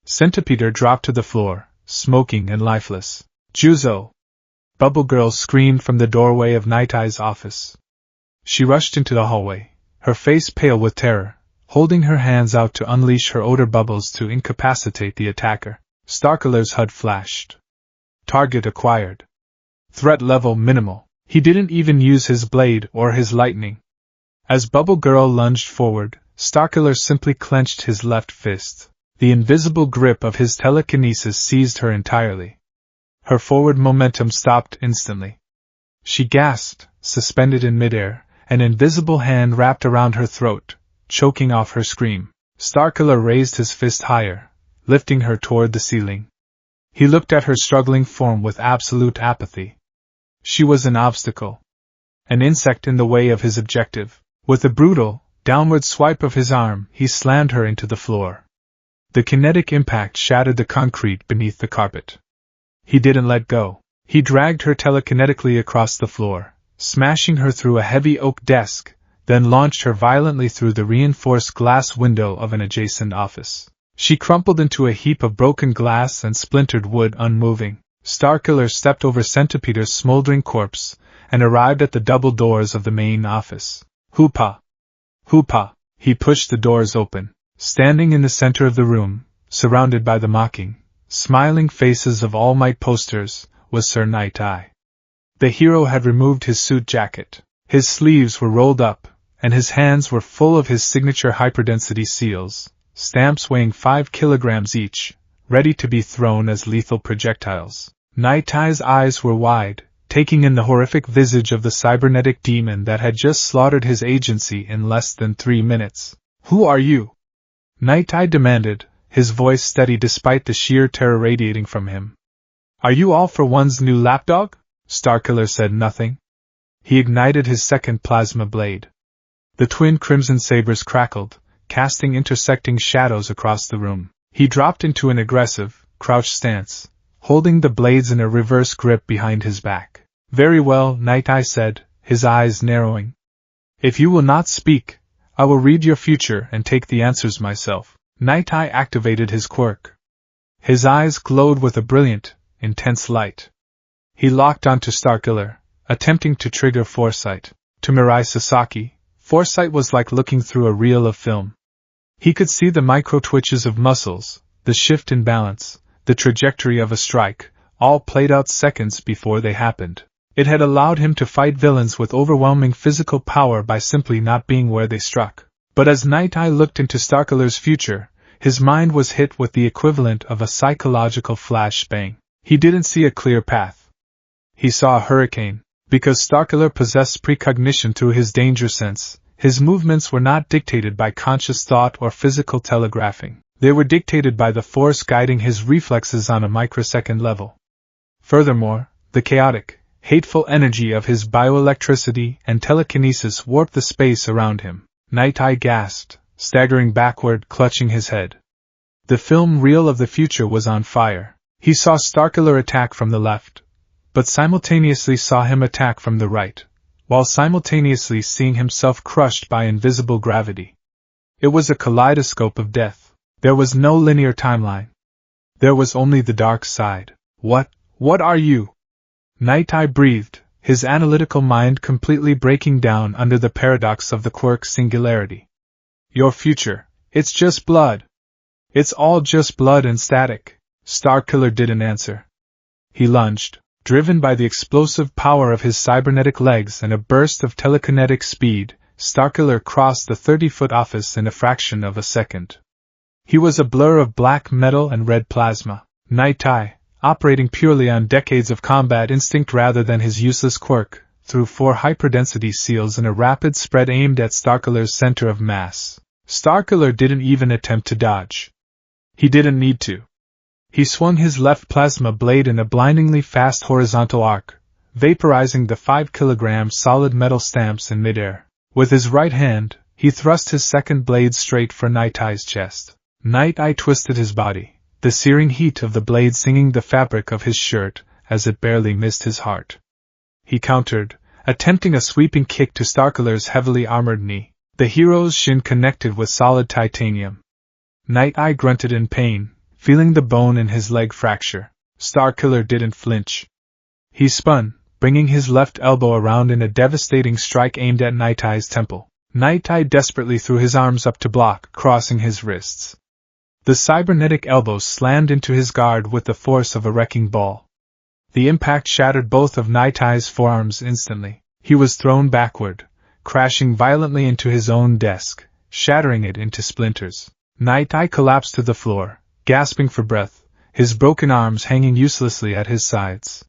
Centipeder dropped to the floor, smoking and lifeless. Juzo! Bubble Girl screamed from the doorway of Night Eye's office. She rushed into the hallway, her face pale with terror, holding her hands out to unleash her odor bubbles to incapacitate the attacker. Starkiller's HUD flashed. Target acquired. Threat level minimal. He didn't even use his blade or his lightning. As Bubble Girl lunged forward, Starkiller simply clenched his left fist. The invisible grip of his telekinesis seized her entirely. Her forward momentum stopped instantly. She gasped, suspended in midair, an invisible hand wrapped around her throat, choking off her scream. Starkiller raised his fist higher, lifting her toward the ceiling. He looked at her struggling form with absolute apathy. She was an obstacle. An insect in the way of his objective. With a brutal, downward swipe of his arm, he slammed her into the floor. The kinetic impact shattered the concrete beneath the carpet. He didn't let go. He dragged her telekinetically across the floor, smashing her through a heavy oak desk, then launched her violently through the reinforced glass window of an adjacent office. She crumpled into a heap of broken glass and splintered wood, unmoving. Starkiller stepped over Centipeder's smoldering corpse and arrived at the double doors of the main office. Hoopa! Hoopa! He pushed the doors open. Standing in the center of the room, surrounded by the mocking, smiling faces of All Might posters, was Sir Night Eye. The hero had removed his suit jacket. His sleeves were rolled up, and his hands were full of his signature hyperdensity seals, stamps weighing 5 kilograms each, ready to be thrown as lethal projectiles. Night Eye's eyes were wide, taking in the horrific visage of the cybernetic demon that had just slaughtered his agency in less than 3 minutes. "Who are you?" Night Eye demanded, his voice steady despite the sheer terror radiating from him. "Are you all for one's new lapdog?" Starkiller said nothing. He ignited his second plasma blade. The twin crimson sabers crackled, casting intersecting shadows across the room. He dropped into an aggressive, crouched stance, holding the blades in a reverse grip behind his back. "Very well," Night Eye said, his eyes narrowing. "If you will not speak, I will read your future and take the answers myself." Night Eye activated his quirk. His eyes glowed with a brilliant, intense light. He locked onto Starkiller, attempting to trigger foresight. To Mirai Sasaki, foresight was like looking through a reel of film. He could see the micro-twitches of muscles, the shift in balance, the trajectory of a strike, all played out seconds before they happened. It had allowed him to fight villains with overwhelming physical power by simply not being where they struck. But as Night Eye looked into Starkiller's future, his mind was hit with the equivalent of a psychological flashbang. He didn't see a clear path. He saw a hurricane. Because Starkiller possessed precognition through his danger sense, his movements were not dictated by conscious thought or physical telegraphing. They were dictated by the force guiding his reflexes on a microsecond level. Furthermore, the chaotic, hateful energy of his bioelectricity and telekinesis warped the space around him. Night Eye gasped, staggering backward, clutching his head. The film reel of the future was on fire. He saw Starkiller attack from the left, but simultaneously saw him attack from the right, while simultaneously seeing himself crushed by invisible gravity. It was a kaleidoscope of death. There was no linear timeline. There was only the dark side. What are you? Night Eye breathed, his analytical mind completely breaking down under the paradox of the quirk singularity. Your future, it's just blood. It's all just blood and static. Starkiller didn't answer. He lunged. Driven by the explosive power of his cybernetic legs and a burst of telekinetic speed, Starkiller crossed the 30-foot office in a fraction of a second. He was a blur of black metal and red plasma. Night Eye, operating purely on decades of combat instinct rather than his useless quirk, threw 4 hyperdensity seals in a rapid spread aimed at Starkiller's center of mass. Starkiller didn't even attempt to dodge. He didn't need to. He swung his left plasma blade in a blindingly fast horizontal arc, vaporizing the 5-kilogram solid metal stamps in midair. With his right hand, he thrust his second blade straight for Night Eye's chest. Night Eye twisted his body, the searing heat of the blade singing the fabric of his shirt as it barely missed his heart. He countered, attempting a sweeping kick to Starkiller's heavily armored knee. The hero's shin connected with solid titanium. Night Eye grunted in pain, feeling the bone in his leg fracture. Starkiller didn't flinch. He spun, bringing his left elbow around in a devastating strike aimed at Night Eye's temple. Night Eye desperately threw his arms up to block, crossing his wrists. The cybernetic elbow slammed into his guard with the force of a wrecking ball. The impact shattered both of Night Eye's forearms instantly. He was thrown backward, crashing violently into his own desk, shattering it into splinters. Night Eye collapsed to the floor, gasping for breath, his broken arms hanging uselessly at his sides.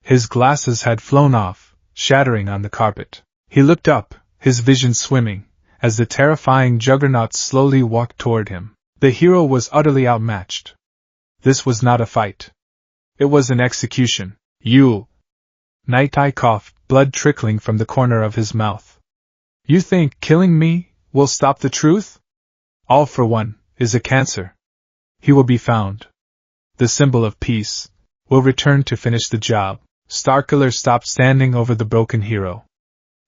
His glasses had flown off, shattering on the carpet. He looked up, his vision swimming, as the terrifying juggernaut slowly walked toward him. The hero was utterly outmatched. This was not a fight. It was an execution. You! Night Eye coughed, blood trickling from the corner of his mouth. You think killing me will stop the truth? All for one is a cancer. He will be found. The symbol of peace will return to finish the job. Starkiller stopped standing over the broken hero.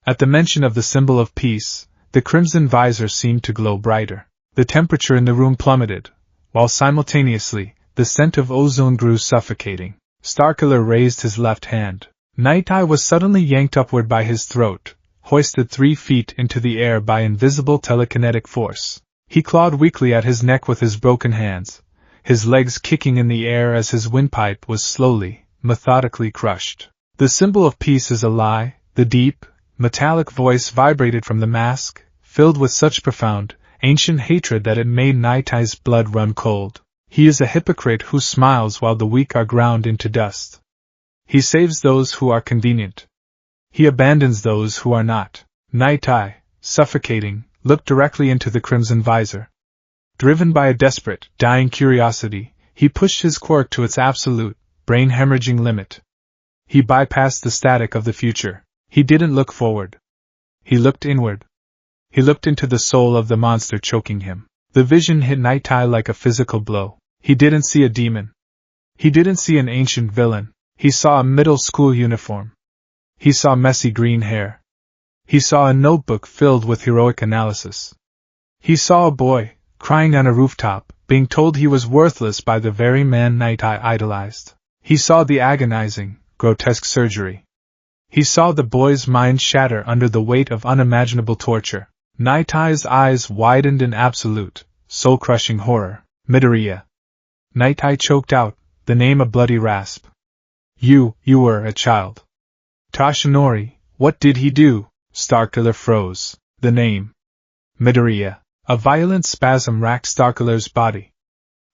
At the mention of the symbol of peace, the crimson visor seemed to glow brighter. The temperature in the room plummeted, while simultaneously, the scent of ozone grew suffocating. Starkiller raised his left hand. Night Eye was suddenly yanked upward by his throat, hoisted 3 feet into the air by invisible telekinetic force. He clawed weakly at his neck with his broken hands, his legs kicking in the air as his windpipe was slowly, methodically crushed. The symbol of peace is a lie. The deep, metallic voice vibrated from the mask, filled with such profound, ancient hatred that it made Night Eye's blood run cold. He is a hypocrite who smiles while the weak are ground into dust. He saves those who are convenient. He abandons those who are not. Night Eye, suffocating, looked directly into the crimson visor. Driven by a desperate, dying curiosity, he pushed his quirk to its absolute, brain-hemorrhaging limit. He bypassed the static of the future. He didn't look forward. He looked inward. He looked into the soul of the monster choking him. The vision hit Night Eye like a physical blow. He didn't see a demon. He didn't see an ancient villain. He saw a middle school uniform. He saw messy green hair. He saw a notebook filled with heroic analysis. He saw a boy, crying on a rooftop, being told he was worthless by the very man Night Eye idolized. He saw the agonizing, grotesque surgery. He saw the boy's mind shatter under the weight of unimaginable torture. Night-Eye's eyes widened in absolute, soul-crushing horror. Midoriya. Night-Eye choked out, the name a bloody rasp. You were a child. Toshinori, what did he do? Starkiller froze. The name. Midoriya. A violent spasm racked Starkiller's body.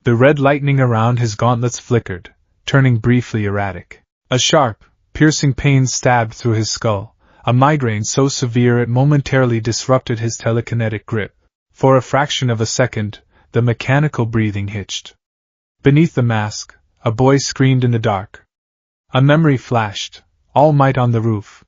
The red lightning around his gauntlets flickered, turning briefly erratic. A sharp, piercing pain stabbed through his skull, a migraine so severe it momentarily disrupted his telekinetic grip. For a fraction of a second, the mechanical breathing hitched. Beneath the mask, a boy screamed in the dark. A memory flashed, All Might on the roof.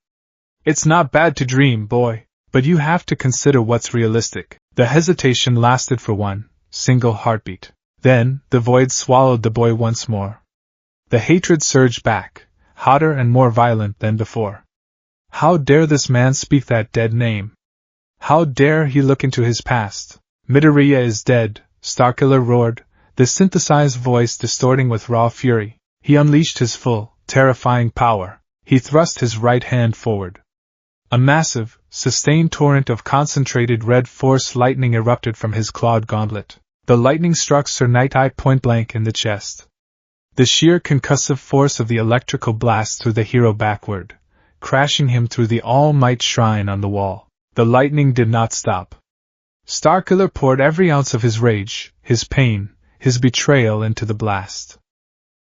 It's not bad to dream, boy, but you have to consider what's realistic. The hesitation lasted for one single heartbeat. Then, the void swallowed the boy once more. The hatred surged back, hotter and more violent than before. How dare this man speak that dead name? How dare he look into his past? Midoriya is dead, Starkiller roared, the synthesized voice distorting with raw fury. He unleashed his full, terrifying power. He thrust his right hand forward. A massive, sustained torrent of concentrated red force lightning erupted from his clawed gauntlet. The lightning struck Sir Night-Eye point-blank in the chest. The sheer concussive force of the electrical blast threw the hero backward, crashing him through the All Might shrine on the wall. The lightning did not stop. Starkiller poured every ounce of his rage, his pain, his betrayal into the blast.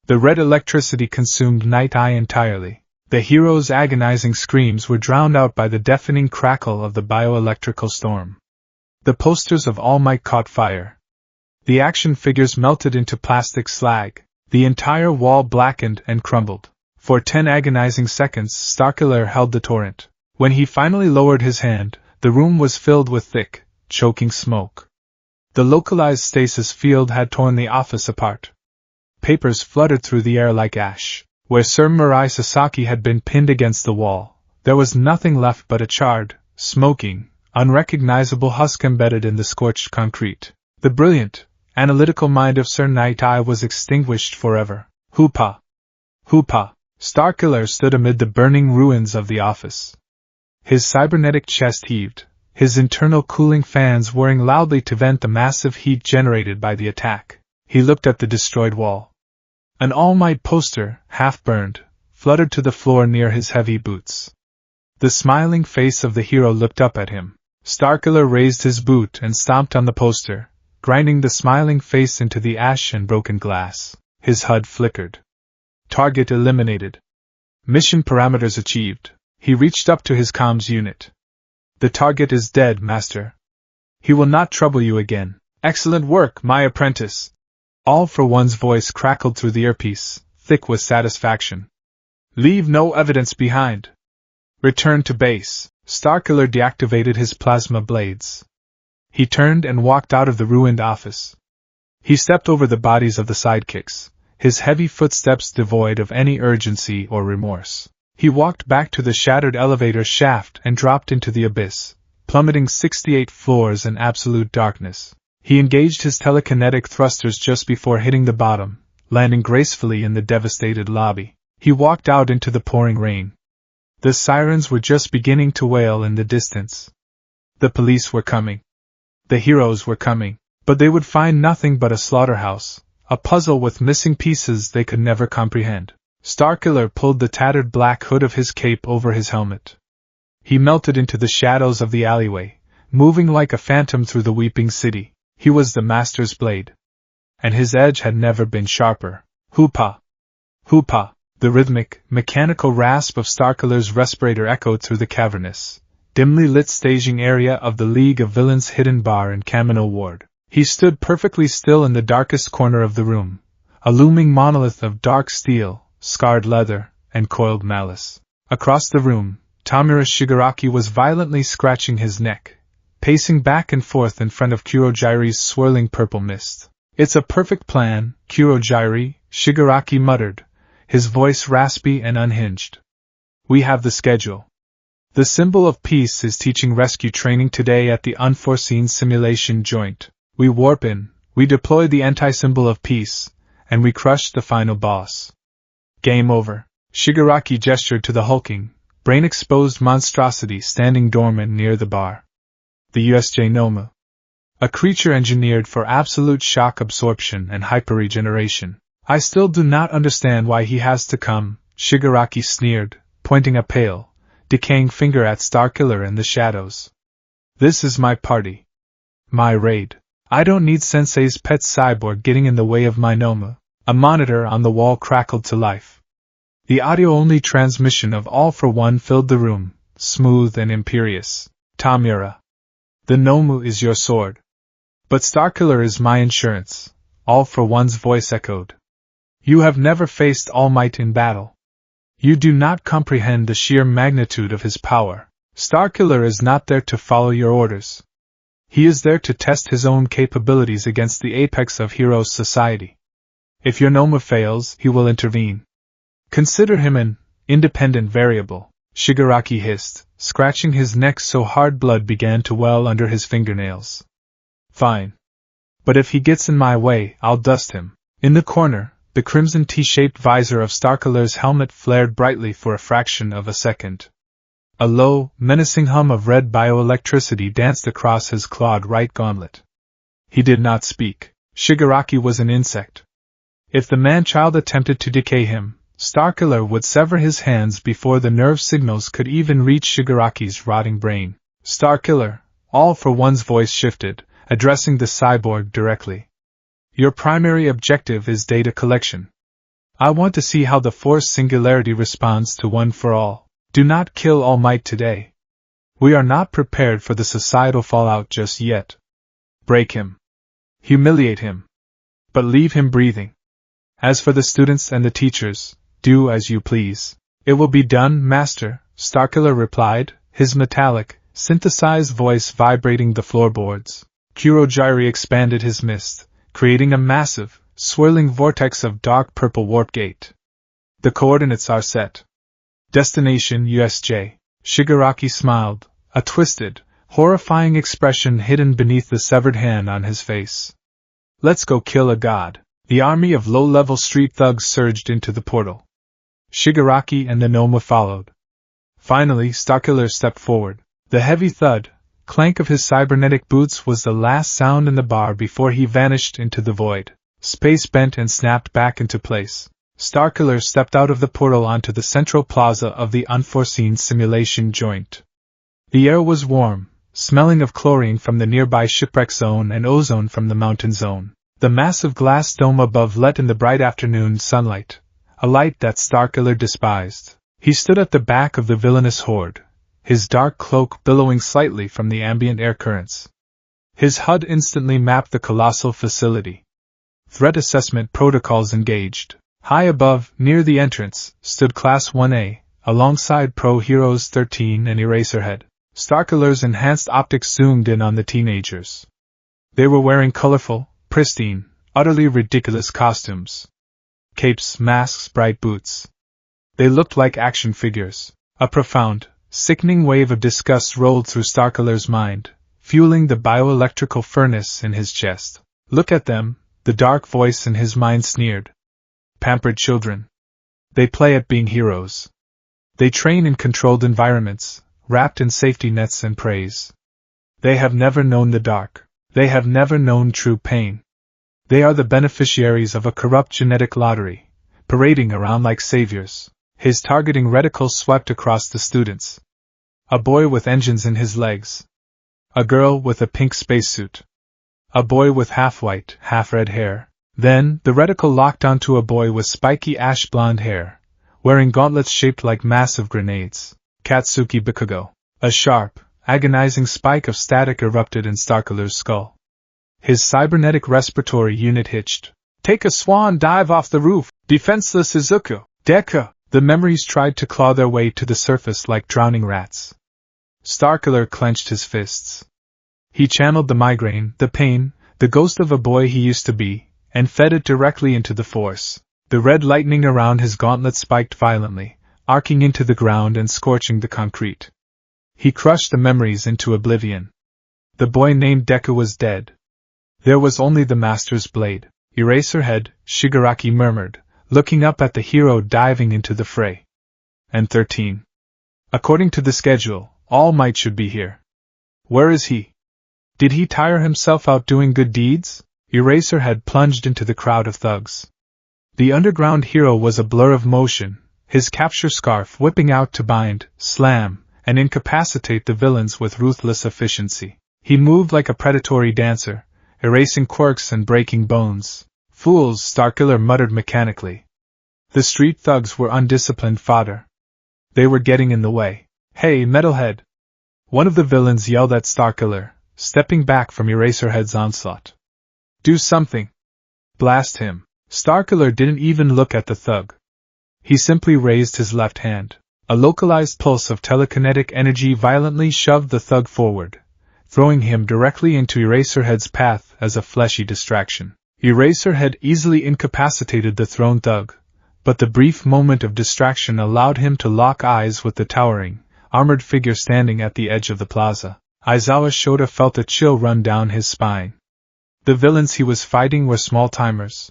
The red electricity consumed Night-Eye entirely. The hero's agonizing screams were drowned out by the deafening crackle of the bioelectrical storm. The posters of All Might caught fire. The action figures melted into plastic slag. The entire wall blackened and crumbled. For 10 agonizing seconds, Starkiller held the torrent. When he finally lowered his hand, the room was filled with thick, choking smoke. The localized stasis field had torn the office apart. Papers fluttered through the air like ash. Where Sir Mirai Sasaki had been pinned against the wall, there was nothing left but a charred, smoking, unrecognizable husk embedded in the scorched concrete. The brilliant, analytical mind of Sir Night-Eye was extinguished forever. Hoopa! Hoopa! Starkiller stood amid the burning ruins of the office. His cybernetic chest heaved, his internal cooling fans whirring loudly to vent the massive heat generated by the attack. He looked at the destroyed wall. An All Might poster, half-burned, fluttered to the floor near his heavy boots. The smiling face of the hero looked up at him. Starkiller raised his boot and stomped on the poster, grinding the smiling face into the ash and broken glass. His HUD flickered. Target eliminated. Mission parameters achieved. He reached up to his comms unit. The target is dead, Master. He will not trouble you again. Excellent work, my apprentice. All for One's voice crackled through the earpiece, thick with satisfaction. Leave no evidence behind. Return to base. Starkiller deactivated his plasma blades. He turned and walked out of the ruined office. He stepped over the bodies of the sidekicks, his heavy footsteps devoid of any urgency or remorse. He walked back to the shattered elevator shaft and dropped into the abyss, plummeting 68 floors in absolute darkness. He engaged his telekinetic thrusters just before hitting the bottom, landing gracefully in the devastated lobby. He walked out into the pouring rain. The sirens were just beginning to wail in the distance. The police were coming. The heroes were coming, but they would find nothing but a slaughterhouse, a puzzle with missing pieces they could never comprehend. Starkiller pulled the tattered black hood of his cape over his helmet. He melted into the shadows of the alleyway, moving like a phantom through the weeping city. He was the Master's blade. And his edge had never been sharper. Hoopa! Hoopa! The rhythmic, mechanical rasp of Starkiller's respirator echoed through the cavernous, dimly lit staging area of the League of Villains' hidden bar in Kamino Ward. He stood perfectly still in the darkest corner of the room, a looming monolith of dark steel, scarred leather, and coiled malice. Across the room, Tamura Shigaraki was violently scratching his neck, pacing back and forth in front of Kurojire's swirling purple mist. It's a perfect plan, Kurojire, Shigaraki muttered, his voice raspy and unhinged. We have the schedule. The symbol of peace is teaching rescue training today at the unforeseen simulation joint. We warp in, we deploy the anti-symbol of peace, and we crush the final boss. Game over. Shigaraki gestured to the hulking, brain-exposed monstrosity standing dormant near the bar. The USJ Nomu. A creature engineered for absolute shock absorption and hyperregeneration. I still do not understand why he has to come, Shigaraki sneered, pointing a pale, decaying finger at Starkiller in the shadows. This is my party. My raid. I don't need Sensei's pet cyborg getting in the way of my Nomu. A monitor on the wall crackled to life. The audio-only transmission of All for One filled the room, smooth and imperious. Tamura. The Nomu is your sword. But Starkiller is my insurance, All for One's voice echoed. You have never faced All Might in battle. You do not comprehend the sheer magnitude of his power. Starkiller is not there to follow your orders. He is there to test his own capabilities against the apex of Heroes Society. If your Nomu fails, he will intervene. Consider him an independent variable, Shigaraki hissed, scratching his neck so hard blood began to well under his fingernails. Fine. But if he gets in my way, I'll dust him. In the corner, the crimson T-shaped visor of Starkiller's helmet flared brightly for a fraction of a second. A low, menacing hum of red bioelectricity danced across his clawed right gauntlet. He did not speak. Shigaraki was an insect. If the man-child attempted to decay him, Starkiller would sever his hands before the nerve signals could even reach Shigaraki's rotting brain. Starkiller, All for One's voice shifted, addressing the cyborg directly. Your primary objective is data collection. I want to see how the Force Singularity responds to One for All. Do not kill All Might today. We are not prepared for the societal fallout just yet. Break him. Humiliate him. But leave him breathing. As for the students and the teachers, do as you please. It will be done, Master, Starkiller replied, his metallic, synthesized voice vibrating the floorboards. Kurogiri expanded his mist, creating a massive, swirling vortex of dark purple warp gate. The coordinates are set. Destination USJ. Shigaraki smiled, a twisted, horrifying expression hidden beneath the severed hand on his face. Let's go kill a god. The army of low-level street thugs surged into the portal. Shigaraki and the Nomu followed. Finally, Starkiller stepped forward. The heavy thud, clank of his cybernetic boots was the last sound in the bar before he vanished into the void. Space bent and snapped back into place. Starkiller stepped out of the portal onto the central plaza of the unforeseen simulation joint. The air was warm, smelling of chlorine from the nearby shipwreck zone and ozone from the mountain zone. The massive glass dome above let in the bright afternoon sunlight, a light that Starkiller despised. He stood at the back of the villainous horde, his dark cloak billowing slightly from the ambient air currents. His HUD instantly mapped the colossal facility. Threat assessment protocols engaged. High above, near the entrance, stood Class 1A, alongside Pro Heroes 13 and Eraserhead. Starkiller's enhanced optics zoomed in on the teenagers. They were wearing colorful, pristine, utterly ridiculous costumes. Capes, masks, bright boots. They looked like action figures. A profound, sickening wave of disgust rolled through Starkiller's mind, fueling the bioelectrical furnace in his chest. Look at them, the dark voice in his mind sneered. Pampered children. They play at being heroes. They train in controlled environments, wrapped in safety nets and praise. They have never known the dark. They have never known true pain. They are the beneficiaries of a corrupt genetic lottery, parading around like saviors. His targeting reticle swept across the students. A boy with engines in his legs. A girl with a pink spacesuit. A boy with half-white, half-red hair. Then, the reticle locked onto a boy with spiky ash-blonde hair, wearing gauntlets shaped like massive grenades. Katsuki Bikugo. A sharp, agonizing spike of static erupted in Starkiller's skull. His cybernetic respiratory unit hitched. Take a swan dive off the roof, defenseless Izuku. Deku. The memories tried to claw their way to the surface like drowning rats. Starkiller clenched his fists. He channeled the migraine, the pain, the ghost of a boy he used to be, and fed it directly into the force. The red lightning around his gauntlet spiked violently, arcing into the ground and scorching the concrete. He crushed the memories into oblivion. The boy named Deku was dead. There was only the Master's blade. Eraserhead, Shigaraki murmured, looking up at the hero diving into the fray. And 13. According to the schedule, All Might should be here. Where is he? Did he tire himself out doing good deeds? Eraserhead plunged into the crowd of thugs. The underground hero was a blur of motion, his capture scarf whipping out to bind, slam, and incapacitate the villains with ruthless efficiency. He moved like a predatory dancer, erasing quirks and breaking bones. Fools, Starkiller muttered mechanically. The street thugs were undisciplined fodder. They were getting in the way. Hey, Metalhead! One of the villains yelled at Starkiller, stepping back from Eraserhead's onslaught. Do something! Blast him! Starkiller didn't even look at the thug. He simply raised his left hand. A localized pulse of telekinetic energy violently shoved the thug forward, throwing him directly into Eraserhead's path as a fleshy distraction. Eraserhead easily incapacitated the thrown thug, but the brief moment of distraction allowed him to lock eyes with the towering, armored figure standing at the edge of the plaza. Aizawa Shota felt a chill run down his spine. The villains he was fighting were small-timers.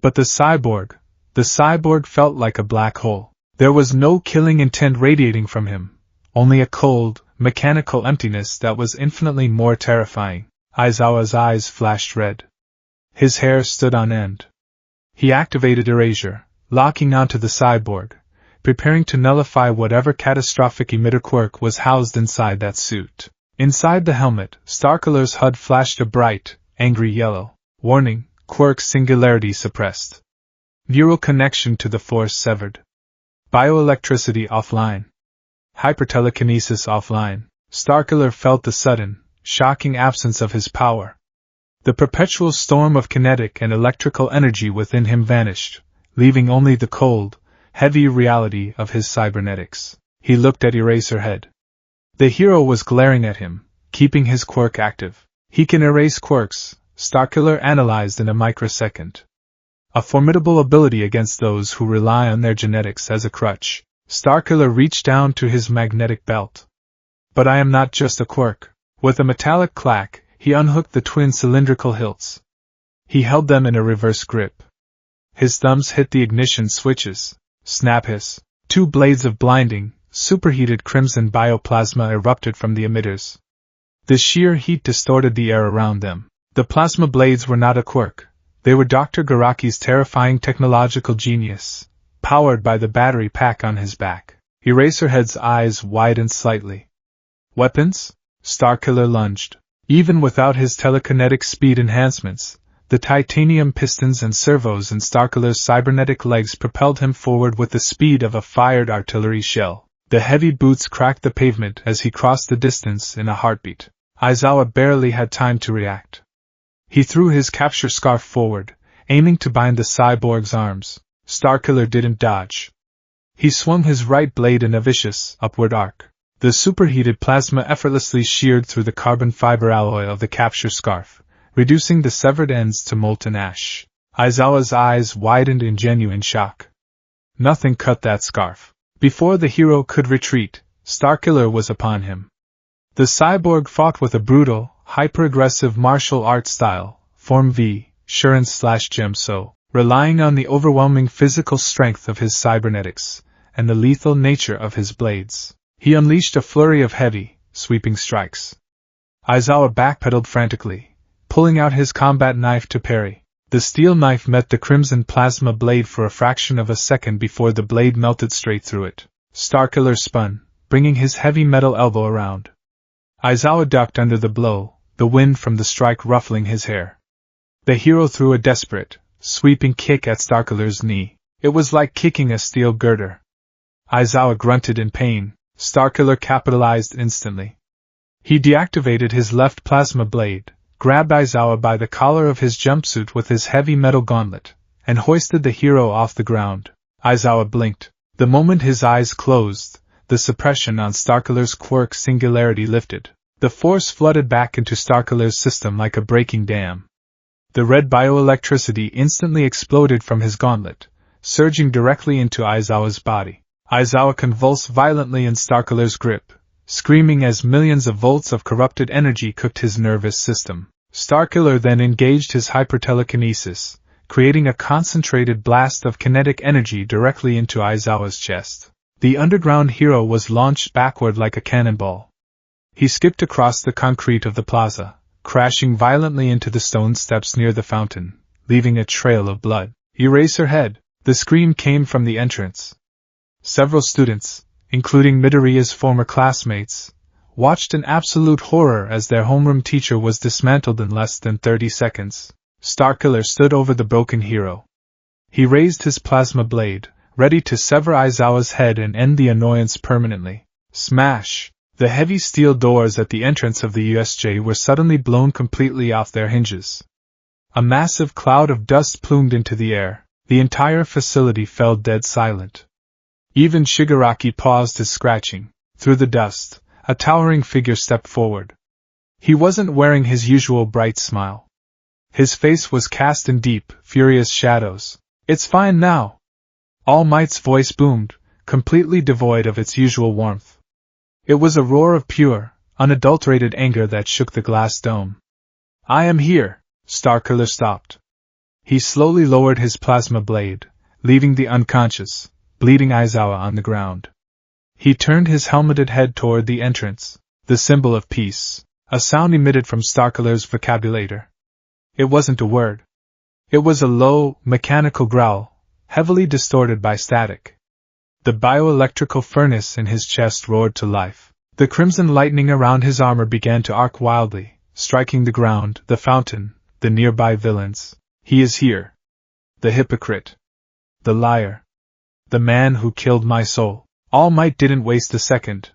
But the cyborg felt like a black hole. There was no killing intent radiating from him, only a cold, mechanical emptiness that was infinitely more terrifying. Aizawa's eyes flashed red. His hair stood on end. He activated Erasure, locking onto the cyborg, preparing to nullify whatever catastrophic emitter quirk was housed inside that suit. Inside the helmet, Starkiller's HUD flashed a bright, angry yellow. Warning, quirk singularity suppressed. Neural connection to the force severed. Bioelectricity offline. Hypertelekinesis offline. Starkiller felt the sudden, shocking absence of his power. The perpetual storm of kinetic and electrical energy within him vanished, leaving only the cold, heavy reality of his cybernetics. He looked at Eraserhead. The hero was glaring at him, keeping his quirk active. He can erase quirks, Starkiller analyzed in a microsecond. A formidable ability against those who rely on their genetics as a crutch. Starkiller reached down to his magnetic belt. But I am not just a quirk. With a metallic clack, he unhooked the twin cylindrical hilts. He held them in a reverse grip. His thumbs hit the ignition switches. Snap hiss. Two blades of blinding, superheated crimson bioplasma erupted from the emitters. The sheer heat distorted the air around them. The plasma blades were not a quirk. They were Dr. Garaki's terrifying technological genius, powered by the battery pack on his back. Eraserhead's eyes widened slightly. Weapons? Starkiller lunged. Even without his telekinetic speed enhancements, the titanium pistons and servos in Starkiller's cybernetic legs propelled him forward with the speed of a fired artillery shell. The heavy boots cracked the pavement as he crossed the distance in a heartbeat. Aizawa barely had time to react. He threw his capture scarf forward, aiming to bind the cyborg's arms. Starkiller didn't dodge. He swung his right blade in a vicious, upward arc. The superheated plasma effortlessly sheared through the carbon fiber alloy of the capture scarf, reducing the severed ends to molten ash. Aizawa's eyes widened in genuine shock. Nothing cut that scarf. Before the hero could retreat, Starkiller was upon him. The cyborg fought with a brutal, hyper-aggressive martial arts style, Form V, Shuren/Gemso, relying on the overwhelming physical strength of his cybernetics, and the lethal nature of his blades. He unleashed a flurry of heavy, sweeping strikes. Aizawa backpedaled frantically, pulling out his combat knife to parry. The steel knife met the crimson plasma blade for a fraction of a second before the blade melted straight through it. Starkiller spun, bringing his heavy metal elbow around. Aizawa ducked under the blow, the wind from the strike ruffling his hair. The hero threw a desperate, sweeping kick at Starkiller's knee. It was like kicking a steel girder. Aizawa grunted in pain. Starkiller capitalized instantly. He deactivated his left plasma blade, grabbed Aizawa by the collar of his jumpsuit with his heavy metal gauntlet, and hoisted the hero off the ground. Aizawa blinked. The moment his eyes closed, the suppression on Starkiller's quirk singularity lifted. The force flooded back into Starkiller's system like a breaking dam. The red bioelectricity instantly exploded from his gauntlet, surging directly into Aizawa's body. Aizawa convulsed violently in Starkiller's grip, screaming as millions of volts of corrupted energy cooked his nervous system. Starkiller then engaged his hypertelekinesis, creating a concentrated blast of kinetic energy directly into Aizawa's chest. The underground hero was launched backward like a cannonball. He skipped across the concrete of the plaza, crashing violently into the stone steps near the fountain, leaving a trail of blood. Eraserhead! The scream came from the entrance. Several students, including Midoriya's former classmates, watched in absolute horror as their homeroom teacher was dismantled in less than 30 seconds. Starkiller stood over the broken hero. He raised his plasma blade, ready to sever Aizawa's head and end the annoyance permanently. Smash! The heavy steel doors at the entrance of the USJ were suddenly blown completely off their hinges. A massive cloud of dust plumed into the air. The entire facility fell dead silent. Even Shigaraki paused his scratching. Through the dust, a towering figure stepped forward. He wasn't wearing his usual bright smile. His face was cast in deep, furious shadows. "It's fine now." All Might's voice boomed, completely devoid of its usual warmth. It was a roar of pure, unadulterated anger that shook the glass dome. "I am here." Starkiller stopped. He slowly lowered his plasma blade, leaving the unconscious, bleeding Aizawa on the ground. He turned his helmeted head toward the entrance, the symbol of peace, a sound emitted from Starkiller's vocabulator. It wasn't a word. It was a low, mechanical growl, heavily distorted by static. The bioelectrical furnace in his chest roared to life. The crimson lightning around his armor began to arc wildly, striking the ground, the fountain, the nearby villains. "He is here. The hypocrite. The liar. The man who killed my soul." All Might didn't waste a second.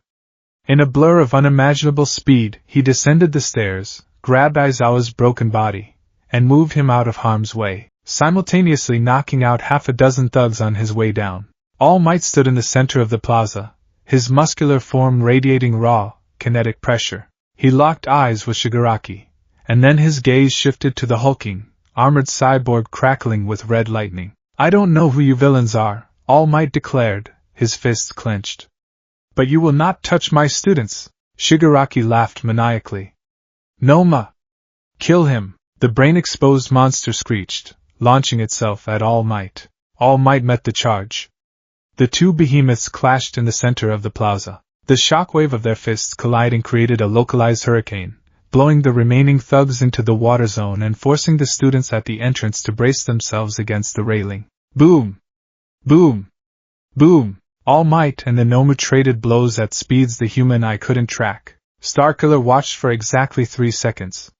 In a blur of unimaginable speed, he descended the stairs, grabbed Aizawa's broken body, and moved him out of harm's way, simultaneously knocking out half a dozen thugs on his way down. All Might stood in the center of the plaza, his muscular form radiating raw, kinetic pressure. He locked eyes with Shigaraki, and then his gaze shifted to the hulking, armored cyborg crackling with red lightning. "I don't know who you villains are," All Might declared, his fists clenched. "But you will not touch my students." Shigaraki laughed maniacally. "Noma! Kill him!" The brain-exposed monster screeched, launching itself at All Might. All Might met the charge. The two behemoths clashed in the center of the plaza. The shockwave of their fists colliding created a localized hurricane, blowing the remaining thugs into the water zone and forcing the students at the entrance to brace themselves against the railing. Boom! Boom! Boom! All Might and the Nomu traded blows at speeds the human eye couldn't track. Starkiller watched for exactly 3 seconds.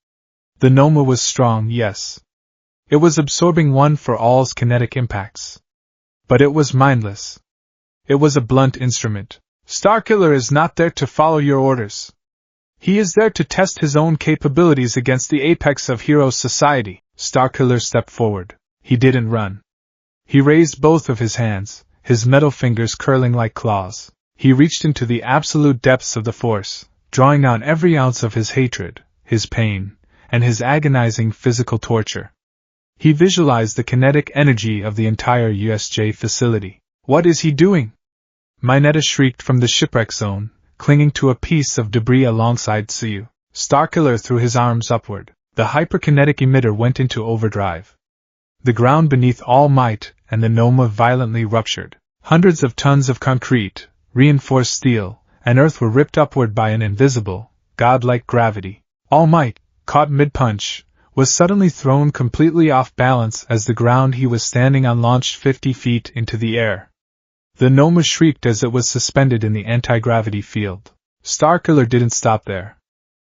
The Nomu was strong, yes. It was absorbing one for all's kinetic impacts. But it was mindless. It was a blunt instrument. Starkiller is not there to follow your orders. He is there to test his own capabilities against the apex of Hero Society. Starkiller stepped forward. He didn't run. He raised both of his hands, his metal fingers curling like claws. He reached into the absolute depths of the force, drawing out every ounce of his hatred, his pain, and his agonizing physical torture. He visualized the kinetic energy of the entire USJ facility. What is he doing? Mineta shrieked from the shipwreck zone, clinging to a piece of debris alongside Tsuyu. Starkiller threw his arms upward. The hyperkinetic emitter went into overdrive. The ground beneath All Might and the Noma violently ruptured. Hundreds of tons of concrete, reinforced steel, and earth were ripped upward by an invisible, godlike gravity. All Might, caught mid-punch, was suddenly thrown completely off balance as the ground he was standing on launched 50 feet into the air. The Noma shrieked as it was suspended in the anti-gravity field. Starkiller didn't stop there.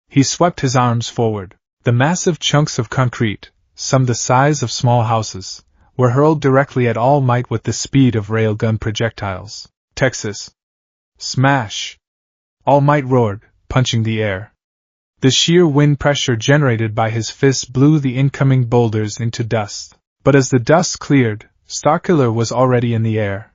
He swept his arms forward. The massive chunks of concrete, some the size of small houses, were hurled directly at All Might with the speed of railgun projectiles. Texas. Smash! All Might roared, punching the air. The sheer wind pressure generated by his fists blew the incoming boulders into dust. But as the dust cleared, Starkiller was already in the air.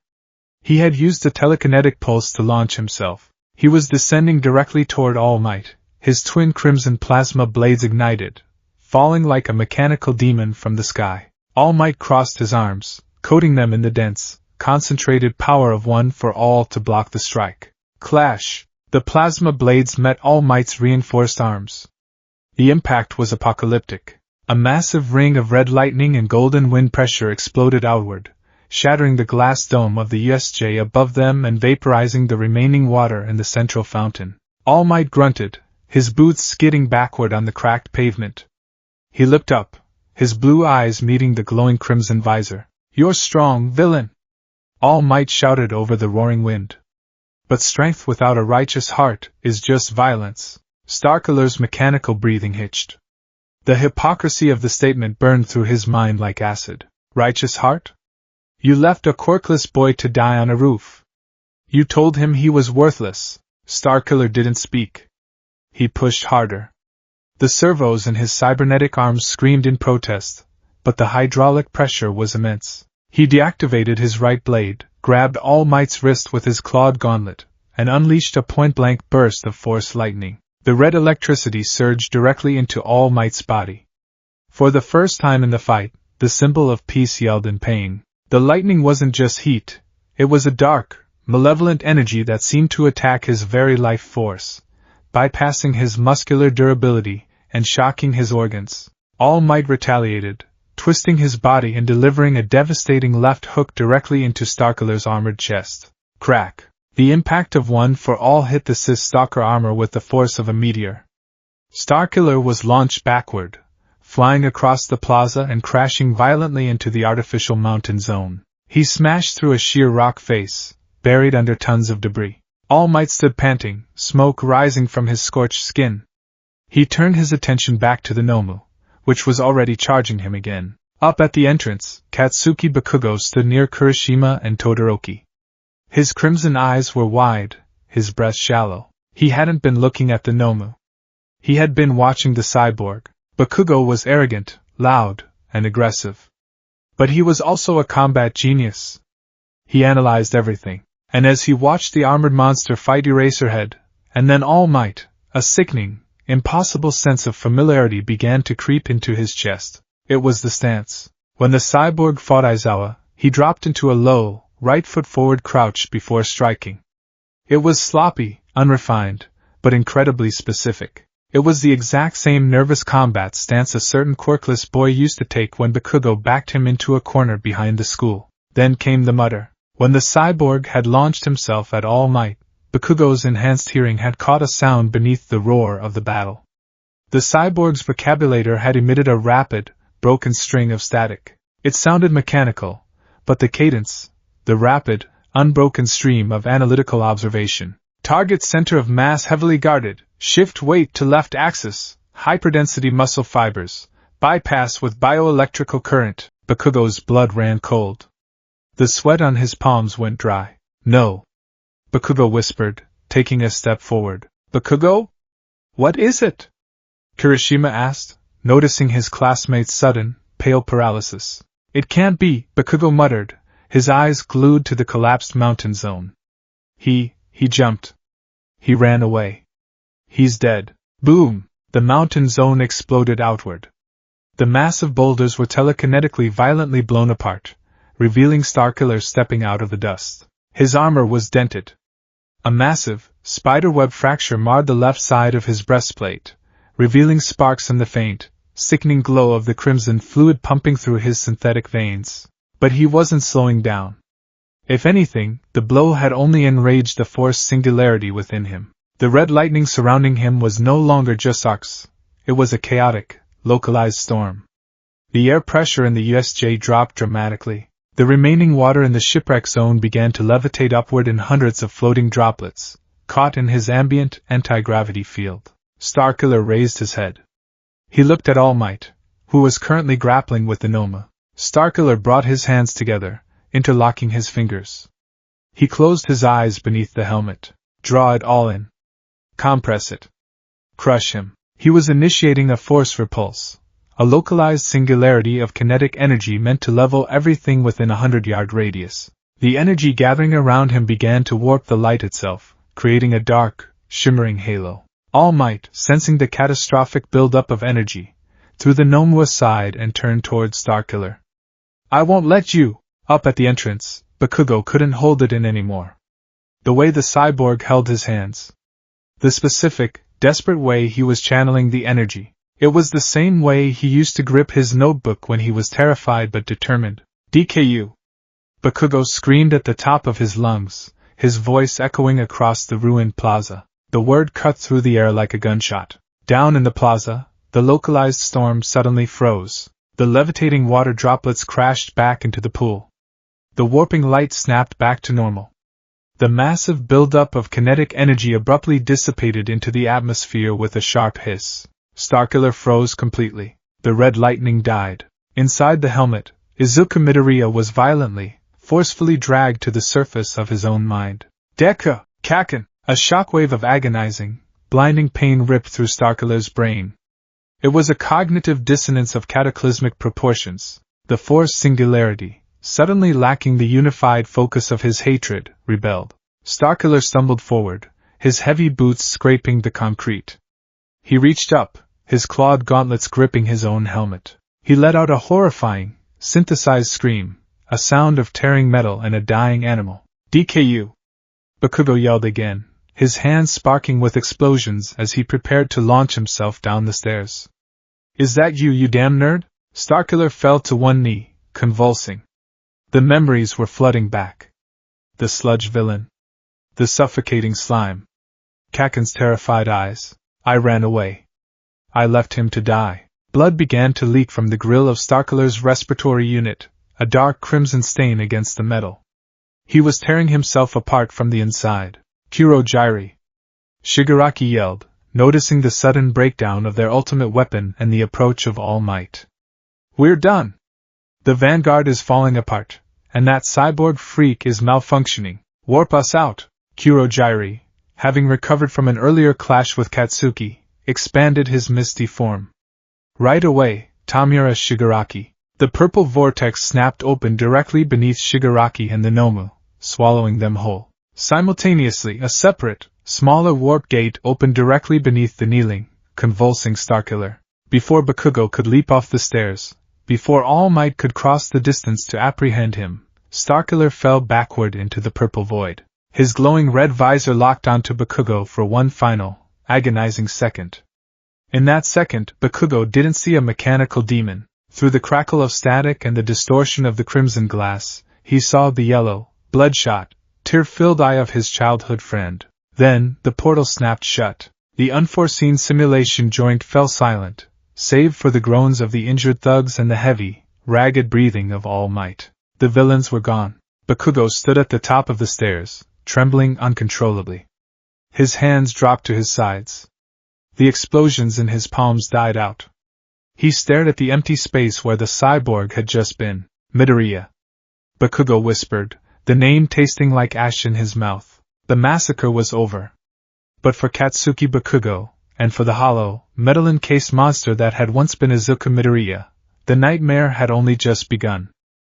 He had used a telekinetic pulse to launch himself. He was descending directly toward All Might, his twin crimson plasma blades ignited, falling like a mechanical demon from the sky. All Might crossed his arms, coating them in the dense, concentrated power of one for all to block the strike. Clash! The plasma blades met All Might's reinforced arms. The impact was apocalyptic. A massive ring of red lightning and golden wind pressure exploded outward, shattering the glass dome of the USJ above them and vaporizing the remaining water in the central fountain. All Might grunted, his boots skidding backward on the cracked pavement. He looked up, his blue eyes meeting the glowing crimson visor. "You're strong, villain!" All Might shouted over the roaring wind. "But strength without a righteous heart is just violence." Starkiller's mechanical breathing hitched. The hypocrisy of the statement burned through his mind like acid. Righteous heart? You left a quirkless boy to die on a roof. You told him he was worthless. Starkiller didn't speak. He pushed harder. The servos in his cybernetic arms screamed in protest, but the hydraulic pressure was immense. He deactivated his right blade, grabbed All Might's wrist with his clawed gauntlet, and unleashed a point-blank burst of force lightning. The red electricity surged directly into All Might's body. For the first time in the fight, the symbol of peace yelled in pain. The lightning wasn't just heat, it was a dark, malevolent energy that seemed to attack his very life force, bypassing his muscular durability and shocking his organs. All Might retaliated, twisting his body and delivering a devastating left hook directly into Starkiller's armored chest. Crack! The impact of one for all hit the Sith Stalker armor with the force of a meteor. Starkiller was launched backward, flying across the plaza and crashing violently into the artificial mountain zone. He smashed through a sheer rock face, buried under tons of debris. All Might stood panting, smoke rising from his scorched skin. He turned his attention back to the Nomu, which was already charging him again. Up at the entrance, Katsuki Bakugo stood near Kirishima and Todoroki. His crimson eyes were wide, his breath shallow. He hadn't been looking at the Nomu. He had been watching the cyborg. Bakugo was arrogant, loud, and aggressive. But he was also a combat genius. He analyzed everything, and as he watched the armored monster fight Eraserhead, and then All Might, a sickening, impossible sense of familiarity began to creep into his chest. It was the stance. When the cyborg fought Aizawa, he dropped into a low, right-foot forward crouch before striking. It was sloppy, unrefined, but incredibly specific. It was the exact same nervous combat stance a certain quirkless boy used to take when Bakugo backed him into a corner behind the school. Then came the mutter. When the cyborg had launched himself at All Might, Bakugo's enhanced hearing had caught a sound beneath the roar of the battle. The cyborg's vocabulator had emitted a rapid, broken string of static. It sounded mechanical, but the cadence, the rapid, unbroken stream of analytical observation. Target center of mass heavily guarded, shift weight to left axis, hyperdensity muscle fibers, bypass with bioelectrical current. Bakugo's blood ran cold. The sweat on his palms went dry. No. Bakugo whispered, taking a step forward. Bakugo? What is it? Kirishima asked, noticing his classmate's sudden, pale paralysis. It can't be, Bakugo muttered, his eyes glued to the collapsed mountain zone. He jumped. He ran away. He's dead. Boom! The mountain zone exploded outward. The massive boulders were telekinetically violently blown apart, revealing Starkiller stepping out of the dust. His armor was dented. A massive, spiderweb fracture marred the left side of his breastplate, revealing sparks in the faint, sickening glow of the crimson fluid pumping through his synthetic veins. But he wasn't slowing down. If anything, the blow had only enraged the force singularity within him. The red lightning surrounding him was no longer just arcs. It was a chaotic, localized storm. The air pressure in the USJ dropped dramatically. The remaining water in the shipwreck zone began to levitate upward in hundreds of floating droplets, caught in his ambient, anti-gravity field. Starkiller raised his head. He looked at All Might, who was currently grappling with the Noma. Starkiller brought his hands together, interlocking his fingers. He closed his eyes beneath the helmet. Draw it all in. Compress it. Crush him. He was initiating a force repulse, a localized singularity of kinetic energy meant to level everything within a 100-yard radius. The energy gathering around him began to warp the light itself, creating a dark, shimmering halo. All Might, sensing the catastrophic buildup of energy, threw the Nomua aside and turned towards Starkiller. I won't let you! Up at the entrance, Bakugo couldn't hold it in anymore. The way the cyborg held his hands. The specific, desperate way he was channeling the energy. It was the same way he used to grip his notebook when he was terrified but determined. DKU. Bakugo screamed at the top of his lungs, his voice echoing across the ruined plaza. The word cut through the air like a gunshot. Down in the plaza, the localized storm suddenly froze. The levitating water droplets crashed back into the pool. The warping light snapped back to normal. The massive buildup of kinetic energy abruptly dissipated into the atmosphere with a sharp hiss. Starkiller froze completely. The red lightning died. Inside the helmet, Izuku Midoriya was violently, forcefully dragged to the surface of his own mind. Deku! Kaken! A shockwave of agonizing, blinding pain ripped through Starkiller's brain. It was a cognitive dissonance of cataclysmic proportions. The force singularity, suddenly lacking the unified focus of his hatred, rebelled. Starkiller stumbled forward, his heavy boots scraping the concrete. He reached up, his clawed gauntlets gripping his own helmet. He let out a horrifying, synthesized scream, a sound of tearing metal and a dying animal. DKU! Bakugo yelled again, his hands sparking with explosions as he prepared to launch himself down the stairs. Is that you damn nerd? Starkiller fell to one knee, convulsing. The memories were flooding back. The sludge villain. The suffocating slime. Kaken's terrified eyes. I ran away. I left him to die. Blood began to leak from the grill of Starkiller's respiratory unit, a dark crimson stain against the metal. He was tearing himself apart from the inside. Kurogyri! Shigaraki yelled, noticing the sudden breakdown of their ultimate weapon and the approach of All Might. We're done! The vanguard is falling apart, and that cyborg freak is malfunctioning. Warp us out! Kurogyri, having recovered from an earlier clash with Katsuki, expanded his misty form. Right away, Tamura Shigaraki. The purple vortex snapped open directly beneath Shigaraki and the Nomu, swallowing them whole. Simultaneously, a separate, smaller warp gate opened directly beneath the kneeling, convulsing Starkiller. Before Bakugo could leap off the stairs, before All Might could cross the distance to apprehend him, Starkiller fell backward into the purple void. His glowing red visor locked onto Bakugo for one final, agonizing second. In that second, Bakugo didn't see a mechanical demon. Through the crackle of static and the distortion of the crimson glass, he saw the yellow, bloodshot, tear-filled eye of his childhood friend. Then, the portal snapped shut. The unforeseen simulation joint fell silent, save for the groans of the injured thugs and the heavy, ragged breathing of All Might. The villains were gone. Bakugo stood at the top of the stairs, trembling uncontrollably. His hands dropped to his sides. The explosions in his palms died out. He stared at the empty space where the cyborg had just been. Midoriya. Bakugo whispered, the name tasting like ash in his mouth. The massacre was over. But for Katsuki Bakugo, and for the hollow, metal-encased monster that had once been Izuku Midoriya, the nightmare had only just begun.